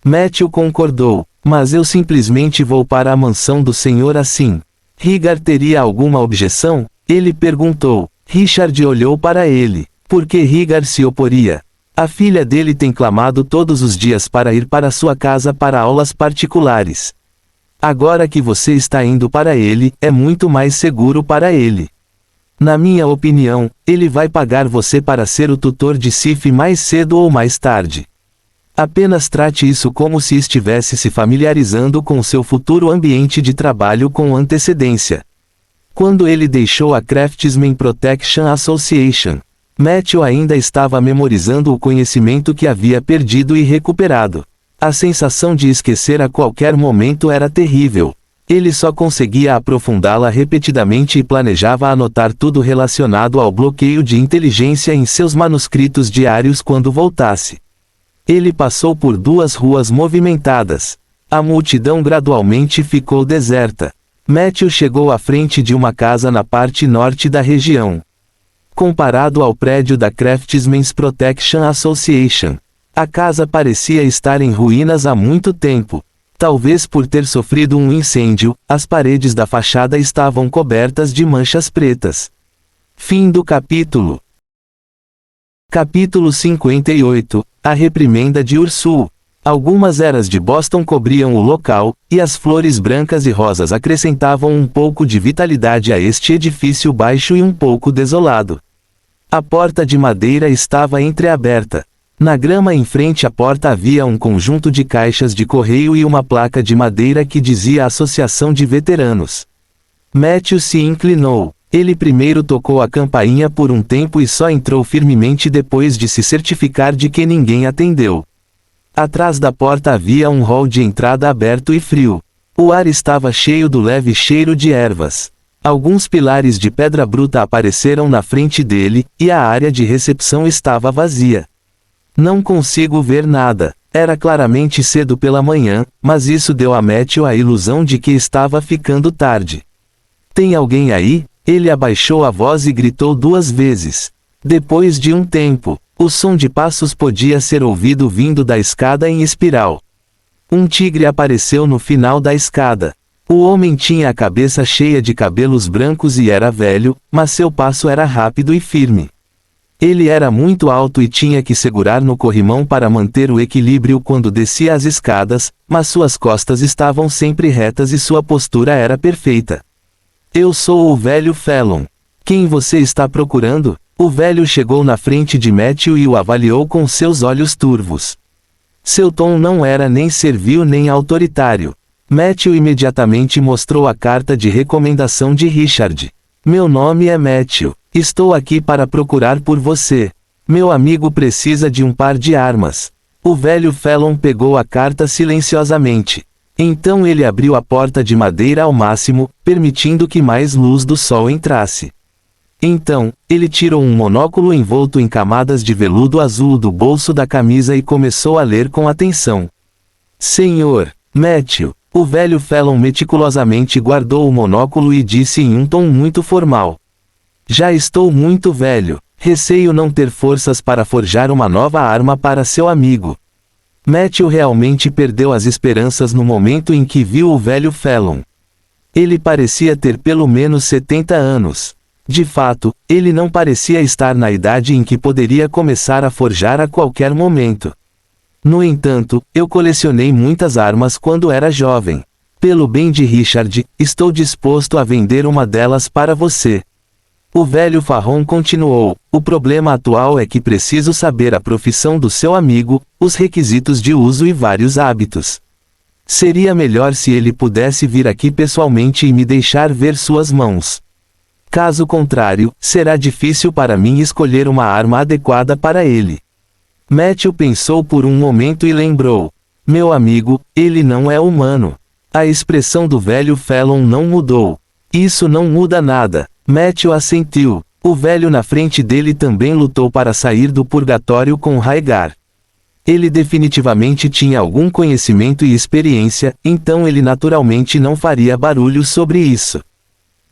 Matthew concordou. "Mas eu simplesmente vou para a mansão do Senhor assim." Rigar teria alguma objeção? Ele perguntou. Richard olhou para ele. Por que Rigar se oporia? A filha dele tem clamado todos os dias para ir para sua casa para aulas particulares. Agora que você está indo para ele, é muito mais seguro para ele. Na minha opinião, ele vai pagar você para ser o tutor de Sif mais cedo ou mais tarde. Apenas trate isso como se estivesse se familiarizando com seu futuro ambiente de trabalho com antecedência. Quando ele deixou a Craftsman Protection Association, Matthew ainda estava memorizando o conhecimento que havia perdido e recuperado. A sensação de esquecer a qualquer momento era terrível. Ele só conseguia aprofundá-la repetidamente e planejava anotar tudo relacionado ao bloqueio de inteligência em seus manuscritos diários quando voltasse. Ele passou por duas ruas movimentadas. A multidão gradualmente ficou deserta. Matthew chegou à frente de uma casa na parte norte da região. Comparado ao prédio da Craftsmen's Protection Association, a casa parecia estar em ruínas há muito tempo. Talvez por ter sofrido um incêndio, as paredes da fachada estavam cobertas de manchas pretas. Fim do capítulo. Capítulo 58. A reprimenda de Ursul. Algumas eras de Boston cobriam o local, e as flores brancas e rosas acrescentavam um pouco de vitalidade a este edifício baixo e um pouco desolado. A porta de madeira estava entreaberta. Na grama em frente à porta havia um conjunto de caixas de correio e uma placa de madeira que dizia Associação de Veteranos. Matthew se inclinou. Ele primeiro tocou a campainha por um tempo e só entrou firmemente depois de se certificar de que ninguém atendeu. Atrás da porta havia um hall de entrada aberto e frio. O ar estava cheio do leve cheiro de ervas. Alguns pilares de pedra bruta apareceram na frente dele, e a área de recepção estava vazia. Não consigo ver nada. Era claramente cedo pela manhã, mas isso deu a Matthew a ilusão de que estava ficando tarde. Tem alguém aí? Ele abaixou a voz e gritou 2 vezes. Depois de um tempo, o som de passos podia ser ouvido vindo da escada em espiral. Um tigre apareceu no final da escada. O homem tinha a cabeça cheia de cabelos brancos e era velho, mas seu passo era rápido e firme. Ele era muito alto e tinha que segurar no corrimão para manter o equilíbrio quando descia as escadas, mas suas costas estavam sempre retas e sua postura era perfeita. Eu sou o velho Fallon. Quem você está procurando? O velho chegou na frente de Matthew e o avaliou com seus olhos turvos. Seu tom não era nem servil nem autoritário. Matthew imediatamente mostrou a carta de recomendação de Richard. Meu nome é Matthew. Estou aqui para procurar por você. Meu amigo precisa de um par de armas. O velho Fallon pegou a carta silenciosamente. Então ele abriu a porta de madeira ao máximo, permitindo que mais luz do sol entrasse. Então, ele tirou um monóculo envolto em camadas de veludo azul do bolso da camisa e começou a ler com atenção. Senhor Matthew. O velho Fallon meticulosamente guardou o monóculo e disse em um tom muito formal. Já estou muito velho. Receio não ter forças para forjar uma nova arma para seu amigo. Matthew realmente perdeu as esperanças no momento em que viu o velho Fallon. Ele parecia ter pelo menos 70 anos. De fato, ele não parecia estar na idade em que poderia começar a forjar a qualquer momento. No entanto, eu colecionei muitas armas quando era jovem. Pelo bem de Richard, estou disposto a vender uma delas para você. O velho Fallon continuou, o problema atual é que preciso saber a profissão do seu amigo, os requisitos de uso e vários hábitos. Seria melhor se ele pudesse vir aqui pessoalmente e me deixar ver suas mãos. Caso contrário, será difícil para mim escolher uma arma adequada para ele. Matthew pensou por um momento e lembrou. Meu amigo, ele não é humano. A expressão do velho Fallon não mudou. Isso não muda nada. Matthew assentiu. O velho na frente dele também lutou para sair do purgatório com Rhaegar. Ele definitivamente tinha algum conhecimento e experiência, então ele naturalmente não faria barulho sobre isso.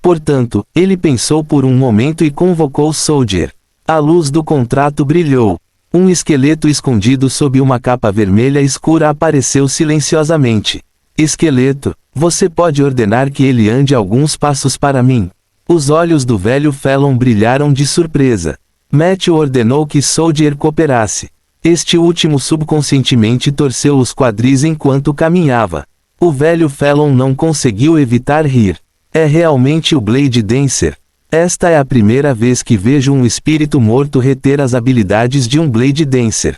Portanto, ele pensou por um momento e convocou Soldier. A luz do contrato brilhou. Um esqueleto escondido sob uma capa vermelha escura apareceu silenciosamente. Esqueleto, você pode ordenar que ele ande alguns passos para mim? Os olhos do velho Fallon brilharam de surpresa. Matthew ordenou que Soldier cooperasse. Este último subconscientemente torceu os quadris enquanto caminhava. O velho Fallon não conseguiu evitar rir. É realmente o Blade Dancer. Esta é a primeira vez que vejo um espírito morto reter as habilidades de um Blade Dancer.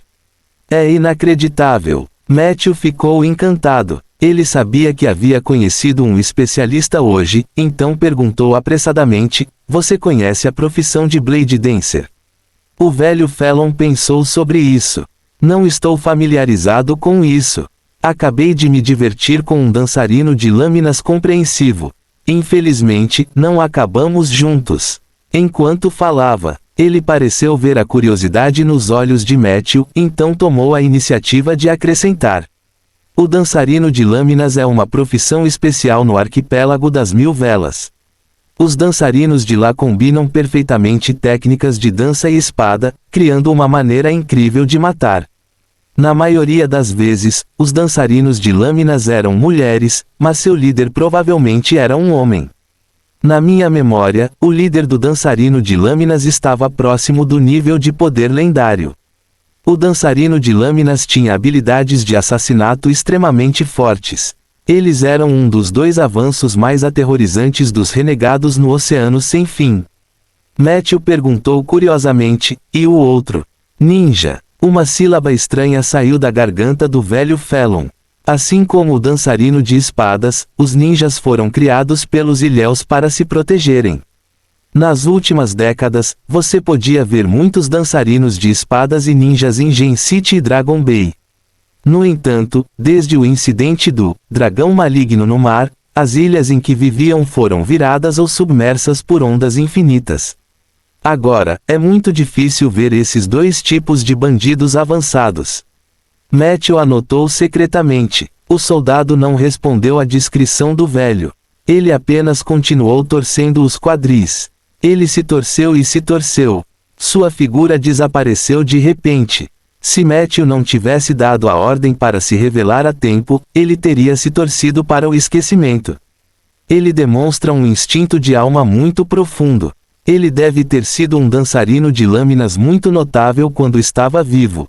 É inacreditável. Matthew ficou encantado. Ele sabia que havia conhecido um especialista hoje, então perguntou apressadamente, você conhece a profissão de Blade Dancer? O velho Fallon pensou sobre isso. Não estou familiarizado com isso. Acabei de me divertir com um dançarino de lâminas compreensivo. Infelizmente, não acabamos juntos. Enquanto falava, ele pareceu ver a curiosidade nos olhos de Matthew, então tomou a iniciativa de acrescentar. O dançarino de lâminas é uma profissão especial no arquipélago das 1000 velas. Os dançarinos de lá combinam perfeitamente técnicas de dança e espada, criando uma maneira incrível de matar. Na maioria das vezes, os dançarinos de lâminas eram mulheres, mas seu líder provavelmente era um homem. Na minha memória, o líder do dançarino de lâminas estava próximo do nível de poder lendário. O dançarino de lâminas tinha habilidades de assassinato extremamente fortes. Eles eram um dos 2 avanços mais aterrorizantes dos renegados no Oceano Sem Fim. Matthew perguntou curiosamente, e o outro? Ninja. Uma sílaba estranha saiu da garganta do velho Felon. Assim como o dançarino de espadas, os ninjas foram criados pelos ilhéus para se protegerem. Nas últimas décadas, você podia ver muitos dançarinos de espadas e ninjas em Gen City e Dragon Bay. No entanto, desde o incidente do dragão maligno no mar, as ilhas em que viviam foram viradas ou submersas por ondas infinitas. Agora, é muito difícil ver esses 2 tipos de bandidos avançados. Matthew anotou secretamente. O soldado não respondeu à descrição do velho. Ele apenas continuou torcendo os quadris. Ele se torceu e se torceu. Sua figura desapareceu de repente. Se Matthew não tivesse dado a ordem para se revelar a tempo, ele teria se torcido para o esquecimento. Ele demonstra um instinto de alma muito profundo. Ele deve ter sido um dançarino de lâminas muito notável quando estava vivo.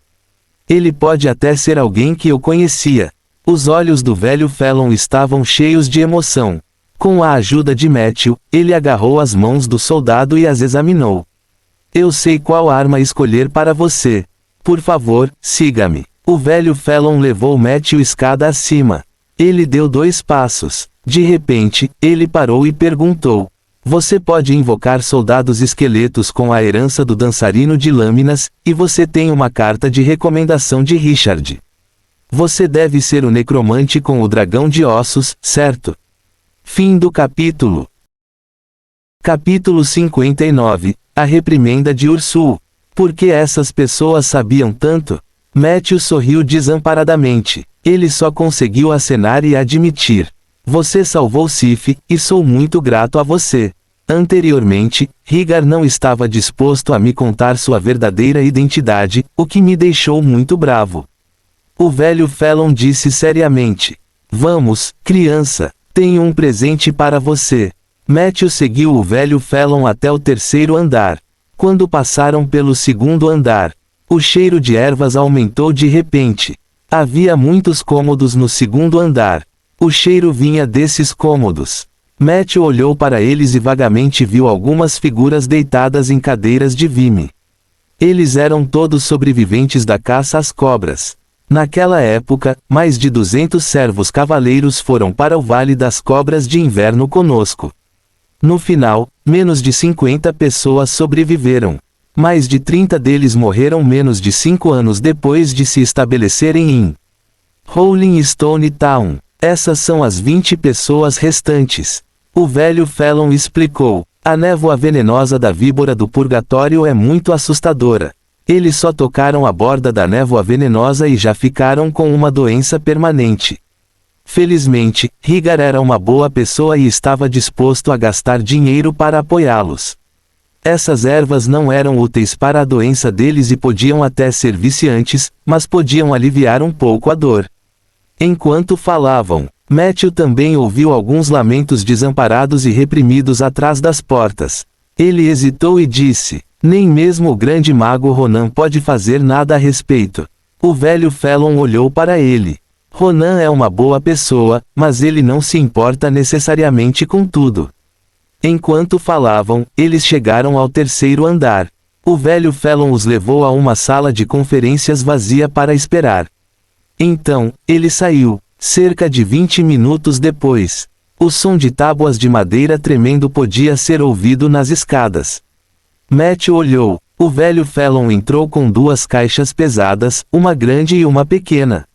Ele pode até ser alguém que eu conhecia. Os olhos do velho Felon estavam cheios de emoção. Com a ajuda de Matthew, ele agarrou as mãos do soldado e as examinou. Eu sei qual arma escolher para você. Por favor, siga-me. O velho Felon levou Matthew escada acima. Ele deu 2 passos. De repente, ele parou e perguntou. Você pode invocar soldados esqueletos com a herança do dançarino de lâminas, e você tem uma carta de recomendação de Richard. Você deve ser o necromante com o dragão de ossos, certo? Fim do capítulo. Capítulo 59. A reprimenda de Ursul. Por que essas pessoas sabiam tanto? Matthew sorriu desamparadamente. Ele só conseguiu acenar e admitir. Você salvou Sif, e sou muito grato a você. Anteriormente, Higar não estava disposto a me contar sua verdadeira identidade, o que me deixou muito bravo. O velho Felon disse seriamente. Vamos, criança, tenho um presente para você. Matthew seguiu o velho Felon até o 3º andar. Quando passaram pelo 2º andar, o cheiro de ervas aumentou de repente. Havia muitos cômodos no 2º andar. O cheiro vinha desses cômodos. Matthew olhou para eles e vagamente viu algumas figuras deitadas em cadeiras de vime. Eles eram todos sobreviventes da caça às cobras. Naquela época, mais de 200 servos cavaleiros foram para o Vale das Cobras de Inverno conosco. No final, menos de 50 pessoas sobreviveram. Mais de 30 deles morreram menos de 5 anos depois de se estabelecerem em Rolling Stone Town. Essas são as 20 pessoas restantes. O velho Felon explicou. A névoa venenosa da víbora do purgatório é muito assustadora. Eles só tocaram a borda da névoa venenosa e já ficaram com uma doença permanente. Felizmente, Higar era uma boa pessoa e estava disposto a gastar dinheiro para apoiá-los. Essas ervas não eram úteis para a doença deles e podiam até ser viciantes, mas podiam aliviar um pouco a dor. Enquanto falavam, Matthew também ouviu alguns lamentos desamparados e reprimidos atrás das portas. Ele hesitou e disse, nem mesmo o grande mago Ronan pode fazer nada a respeito. O velho Felon olhou para ele. Ronan é uma boa pessoa, mas ele não se importa necessariamente com tudo. Enquanto falavam, eles chegaram ao 3º andar. O velho Felon os levou a uma sala de conferências vazia para esperar. Então, ele saiu. Cerca de 20 minutos depois, o som de tábuas de madeira tremendo podia ser ouvido nas escadas. Matthew olhou. O velho Felon entrou com 2 caixas pesadas, uma grande e uma pequena.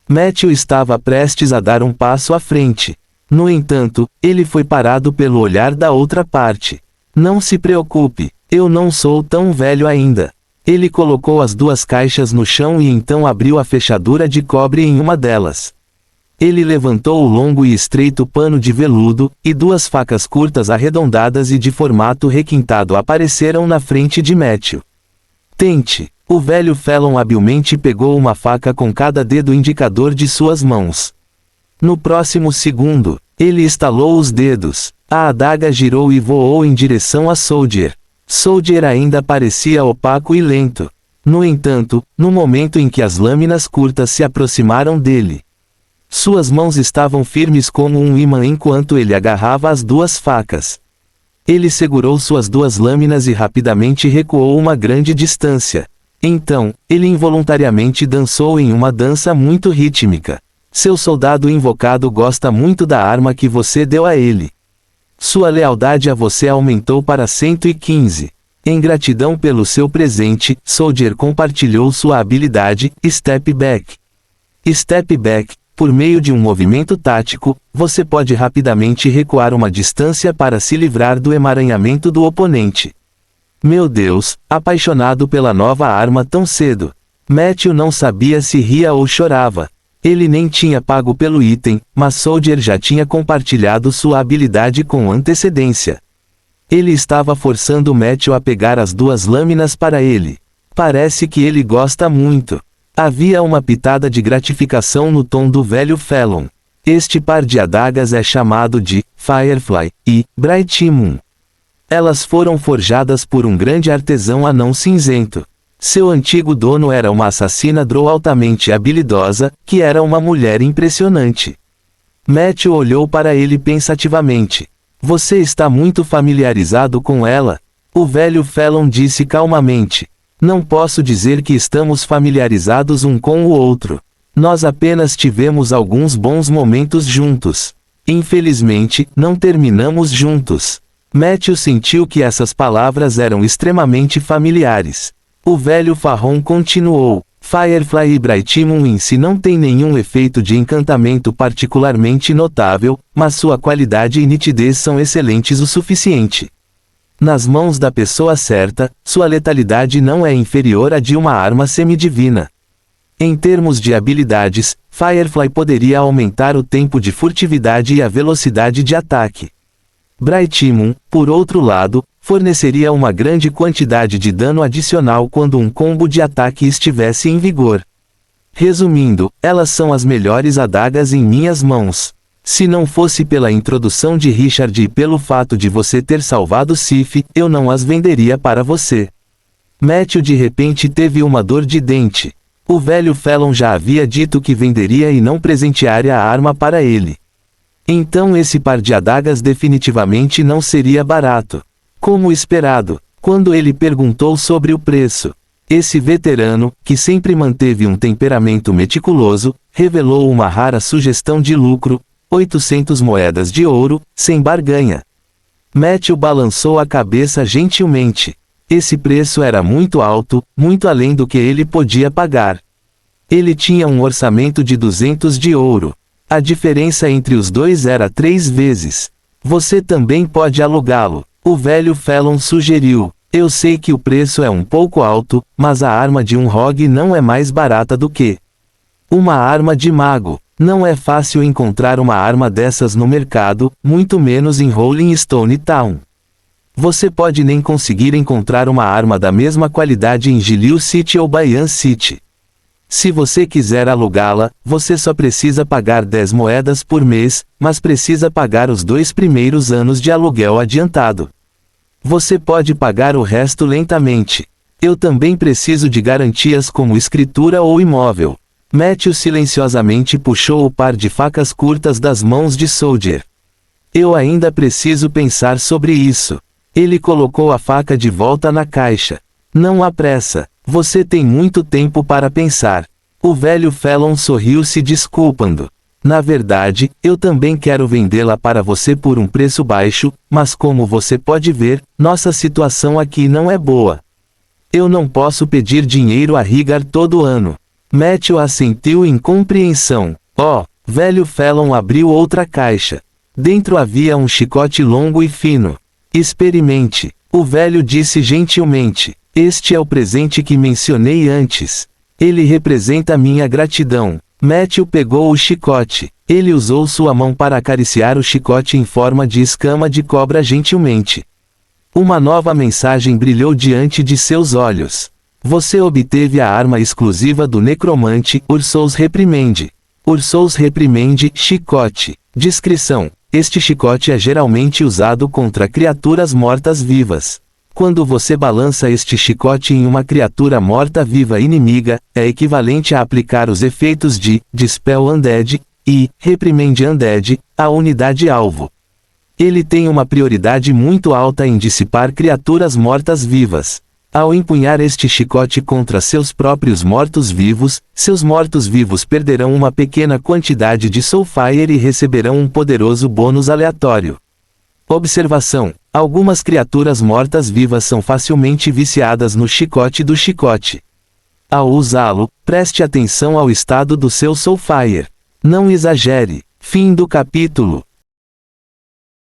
Matthew estava prestes a dar um passo à frente. No entanto, ele foi parado pelo olhar da outra parte. Não se preocupe, eu não sou tão velho ainda. Ele colocou as 2 caixas no chão e então abriu a fechadura de cobre em uma delas. Ele levantou o longo e estreito pano de veludo, e duas facas curtas arredondadas e de formato requintado apareceram na frente de Matthew. Tente. O velho Fallon habilmente pegou uma faca com cada dedo indicador de suas mãos. No próximo segundo, ele estalou os dedos. A adaga girou e voou em direção a Soldier. Soldier ainda parecia opaco e lento. No entanto, no momento em que as lâminas curtas se aproximaram dele, suas mãos estavam firmes como um imã enquanto ele agarrava as duas facas. Ele segurou suas duas lâminas e rapidamente recuou uma grande distância. Então, ele involuntariamente dançou em uma dança muito rítmica. Seu soldado invocado gosta muito da arma que você deu a ele. Sua lealdade a você aumentou para 115. Em gratidão pelo seu presente, Soldier compartilhou sua habilidade, Step Back. Step Back, por meio de um movimento tático, você pode rapidamente recuar uma distância para se livrar do emaranhamento do oponente. Meu Deus, apaixonado pela nova arma tão cedo. Matthew não sabia se ria ou chorava. Ele nem tinha pago pelo item, mas Soldier já tinha compartilhado sua habilidade com antecedência. Ele estava forçando Matthew a pegar as duas lâminas para ele. Parece que ele gosta muito. Havia uma pitada de gratificação no tom do velho Fallon. Este par de adagas é chamado de Firefly e Bright Moon. Elas foram forjadas por um grande artesão anão cinzento. Seu antigo dono era uma assassina drow altamente habilidosa, que era uma mulher impressionante. Matthew olhou para ele pensativamente. Você está muito familiarizado com ela? O velho Fallon disse calmamente. Não posso dizer que estamos familiarizados um com o outro. Nós apenas tivemos alguns bons momentos juntos. Infelizmente, não terminamos juntos. Matthew sentiu que essas palavras eram extremamente familiares. O velho Farron continuou. Firefly e Bright Moon em si não tem nenhum efeito de encantamento particularmente notável, mas sua qualidade e nitidez são excelentes o suficiente. Nas mãos da pessoa certa, sua letalidade não é inferior à de uma arma semidivina. Em termos de habilidades, Firefly poderia aumentar o tempo de furtividade e a velocidade de ataque. Bright Moon, por outro lado, forneceria uma grande quantidade de dano adicional quando um combo de ataque estivesse em vigor. Resumindo, elas são as melhores adagas em minhas mãos. Se não fosse pela introdução de Richard e pelo fato de você ter salvado Sif, eu não as venderia para você. Matthew de repente teve uma dor de dente. O velho Fallon já havia dito que venderia e não presentearia a arma para ele. Então esse par de adagas definitivamente não seria barato. Como esperado, quando ele perguntou sobre o preço, esse veterano, que sempre manteve um temperamento meticuloso, revelou uma rara sugestão de lucro, 800 moedas de ouro, sem barganha. Matthew balançou a cabeça gentilmente. Esse preço era muito alto, muito além do que ele podia pagar. Ele tinha um orçamento de 200 de ouro. A diferença entre os dois era 3 vezes. Você também pode alugá-lo. O velho Fallon sugeriu. Eu sei que o preço é um pouco alto, mas a arma de um rogue não é mais barata do que uma arma de mago. Não é fácil encontrar uma arma dessas no mercado, muito menos em Rolling Stone Town. Você pode nem conseguir encontrar uma arma da mesma qualidade em Gilil City ou Bayan City. Se você quiser alugá-la, você só precisa pagar 10 moedas por mês, mas precisa pagar os 2 primeiros anos de aluguel adiantado. Você pode pagar o resto lentamente. Eu também preciso de garantias como escritura ou imóvel. Matthew silenciosamente puxou o par de facas curtas das mãos de Soldier. Eu ainda preciso pensar sobre isso. Ele colocou a faca de volta na caixa. Não há pressa. Você tem muito tempo para pensar. O velho Fallon sorriu se desculpando. Na verdade, eu também quero vendê-la para você por um preço baixo, mas como você pode ver, nossa situação aqui não é boa. Eu não posso pedir dinheiro a Rigar todo ano. Matthew assentiu em compreensão. Velho Fallon abriu outra caixa. Dentro havia um chicote longo e fino. Experimente. O velho disse gentilmente. Este é o presente que mencionei antes. Ele representa minha gratidão. Matthew pegou o chicote. Ele usou sua mão para acariciar o chicote em forma de escama de cobra gentilmente. Uma nova mensagem brilhou diante de seus olhos. Você obteve a arma exclusiva do necromante, Ursous Reprimende. Ursous Reprimende, chicote. Descrição: este chicote é geralmente usado contra criaturas mortas-vivas. Quando você balança este chicote em uma criatura morta-viva inimiga, é equivalente a aplicar os efeitos de Dispel Undead e Reprimende Undead à unidade-alvo. Ele tem uma prioridade muito alta em dissipar criaturas mortas-vivas. Ao empunhar este chicote contra seus próprios mortos-vivos, seus mortos-vivos perderão uma pequena quantidade de Soulfire e receberão um poderoso bônus aleatório. Observação: algumas criaturas mortas-vivas são facilmente viciadas no chicote do chicote. Ao usá-lo, preste atenção ao estado do seu Soulfire. Não exagere. Fim do capítulo.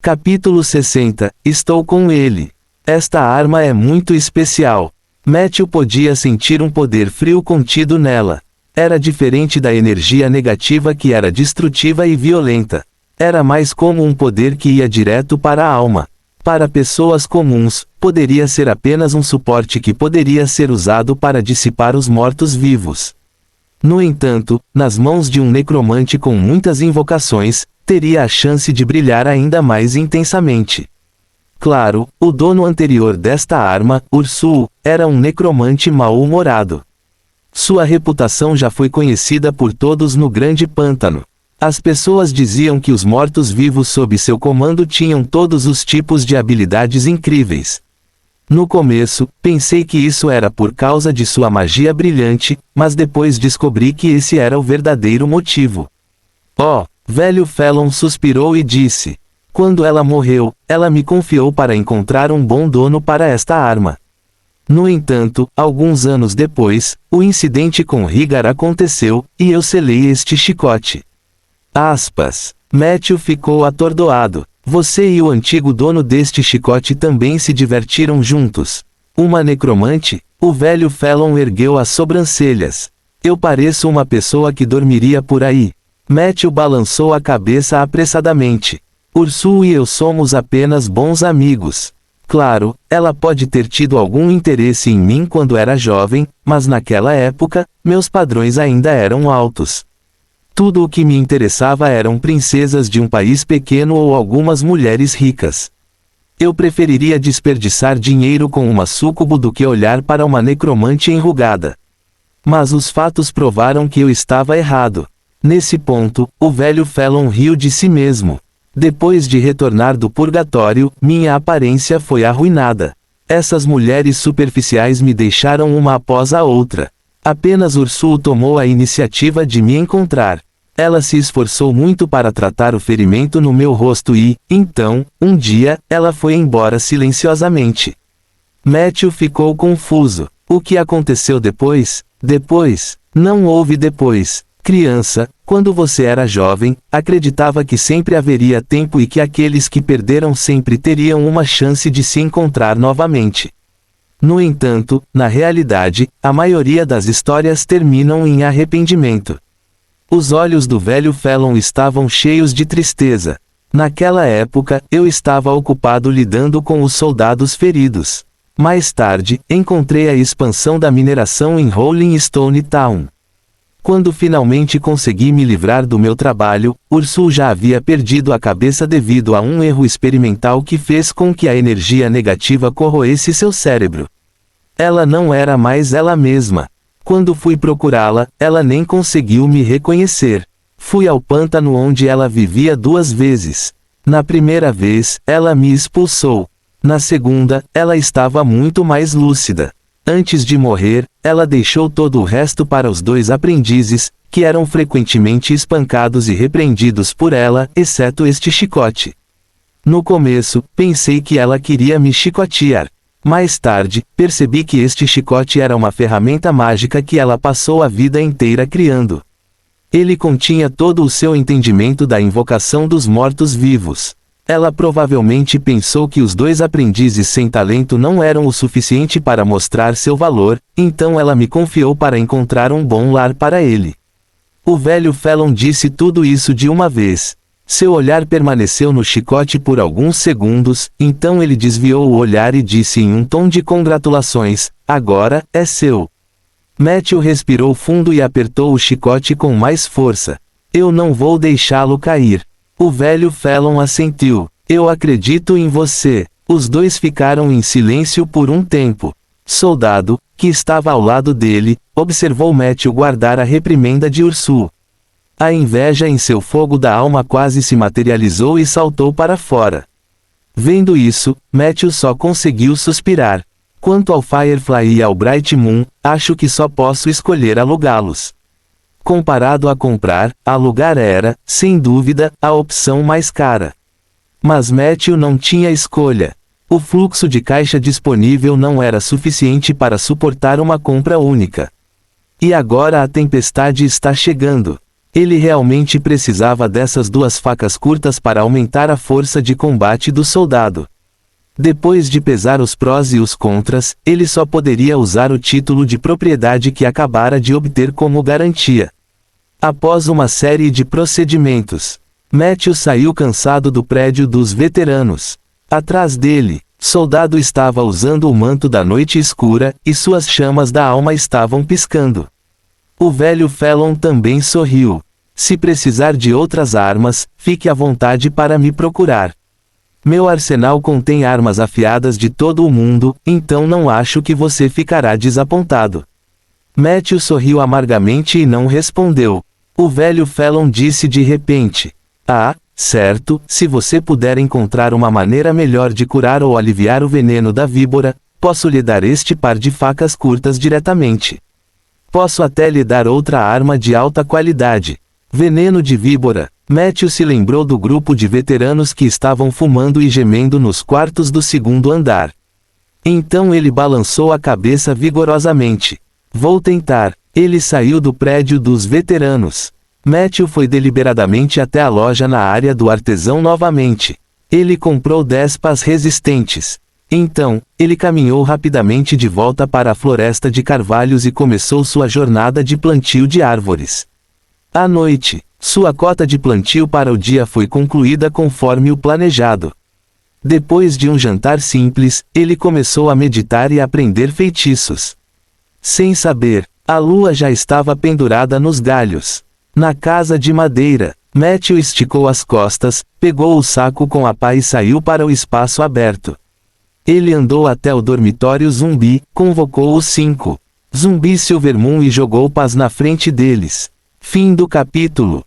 Capítulo 60. Estou com ele. Esta arma é muito especial. Matthew podia sentir um poder frio contido nela. Era diferente da energia negativa que era destrutiva e violenta. Era mais como um poder que ia direto para a alma. Para pessoas comuns, poderia ser apenas um suporte que poderia ser usado para dissipar os mortos-vivos. No entanto, nas mãos de um necromante com muitas invocações, teria a chance de brilhar ainda mais intensamente. Claro, o dono anterior desta arma, Ursuu, era um necromante mal-humorado. Sua reputação já foi conhecida por todos no Grande Pântano. As pessoas diziam que os mortos-vivos sob seu comando tinham todos os tipos de habilidades incríveis. No começo, pensei que isso era por causa de sua magia brilhante, mas depois descobri que esse era o verdadeiro motivo. Oh, velho Felon suspirou e disse: quando ela morreu, ela me confiou para encontrar um bom dono para esta arma. No entanto, alguns anos depois, o incidente com Rigar aconteceu, e eu selei este chicote. Aspas. Matthew ficou atordoado. Você e o antigo dono deste chicote também se divertiram juntos. Uma necromante? O velho Felon ergueu as sobrancelhas. Eu pareço uma pessoa que dormiria por aí. Matthew balançou a cabeça apressadamente. Ursuu e eu somos apenas bons amigos. Claro, ela pode ter tido algum interesse em mim quando era jovem, mas naquela época, meus padrões ainda eram altos. Tudo o que me interessava eram princesas de um país pequeno ou algumas mulheres ricas. Eu preferiria desperdiçar dinheiro com uma súcubo do que olhar para uma necromante enrugada. Mas os fatos provaram que eu estava errado. Nesse ponto, o velho Felon riu de si mesmo. Depois de retornar do purgatório, minha aparência foi arruinada. Essas mulheres superficiais me deixaram uma após a outra. Apenas Ursuu tomou a iniciativa de me encontrar. Ela se esforçou muito para tratar o ferimento no meu rosto e, então, um dia, ela foi embora silenciosamente. Matthew ficou confuso. O que aconteceu depois? Depois? Não houve depois. Criança, quando você era jovem, acreditava que sempre haveria tempo e que aqueles que perderam sempre teriam uma chance de se encontrar novamente. No entanto, na realidade, a maioria das histórias terminam em arrependimento. Os olhos do velho Felon estavam cheios de tristeza. Naquela época, eu estava ocupado lidando com os soldados feridos. Mais tarde, encontrei a expansão da mineração em Rolling Stone Town. Quando finalmente consegui me livrar do meu trabalho, Ursuu já havia perdido a cabeça devido a um erro experimental que fez com que a energia negativa corroesse seu cérebro. Ela não era mais ela mesma. Quando fui procurá-la, ela nem conseguiu me reconhecer. Fui ao pântano onde ela vivia 2 vezes. Na primeira vez, ela me expulsou. Na segunda, ela estava muito mais lúcida. Antes de morrer, ela deixou todo o resto para os 2 aprendizes, que eram frequentemente espancados e repreendidos por ela, exceto este chicote. No começo, pensei que ela queria me chicotear. Mais tarde, percebi que este chicote era uma ferramenta mágica que ela passou a vida inteira criando. Ele continha todo o seu entendimento da invocação dos mortos-vivos. Ela provavelmente pensou que os 2 aprendizes sem talento não eram o suficiente para mostrar seu valor, então ela me confiou para encontrar um bom lar para ele. O velho Felon disse tudo isso de uma vez. Seu olhar permaneceu no chicote por alguns segundos, então ele desviou o olhar e disse em um tom de congratulações: agora, é seu. Matthew respirou fundo e apertou o chicote com mais força. Eu não vou deixá-lo cair. O velho Felon assentiu. Eu acredito em você. Os dois ficaram em silêncio por um tempo. Soldado, que estava ao lado dele, observou Matthew guardar a reprimenda de Ursu. A inveja em seu fogo da alma quase se materializou e saltou para fora. Vendo isso, Matthew só conseguiu suspirar. Quanto ao Firefly e ao Bright Moon, acho que só posso escolher alugá-los. Comparado a comprar, alugar era, sem dúvida, a opção mais cara. Mas Matthew não tinha escolha. O fluxo de caixa disponível não era suficiente para suportar uma compra única. E agora a tempestade está chegando. Ele realmente precisava dessas duas facas curtas para aumentar a força de combate do soldado. Depois de pesar os prós e os contras, ele só poderia usar o título de propriedade que acabara de obter como garantia. Após uma série de procedimentos, Matthew saiu cansado do prédio dos veteranos. Atrás dele, soldado estava usando o manto da noite escura, e suas chamas da alma estavam piscando. O velho Felon também sorriu. Se precisar de outras armas, fique à vontade para me procurar. Meu arsenal contém armas afiadas de todo o mundo, então não acho que você ficará desapontado. Matthew sorriu amargamente e não respondeu. O velho Felon disse de repente: ah, certo, se você puder encontrar uma maneira melhor de curar ou aliviar o veneno da víbora, posso lhe dar este par de facas curtas diretamente. Posso até lhe dar outra arma de alta qualidade. Veneno de víbora. Matthew se lembrou do grupo de veteranos que estavam fumando e gemendo nos quartos do segundo andar. Então ele balançou a cabeça vigorosamente. Vou tentar. Ele saiu do prédio dos veteranos. Matthew foi deliberadamente até a loja na área do artesão novamente. Ele comprou 10 pás resistentes. Então, ele caminhou rapidamente de volta para a floresta de carvalhos e começou sua jornada de plantio de árvores. À noite, sua cota de plantio para o dia foi concluída conforme o planejado. Depois de um jantar simples, ele começou a meditar e aprender feitiços. Sem saber, a lua já estava pendurada nos galhos. Na casa de madeira, Matthew esticou as costas, pegou o saco com a pá e saiu para o espaço aberto. Ele andou até o dormitório zumbi, convocou os 5 zumbis Silvermoon e jogou pás na frente deles. Fim do capítulo.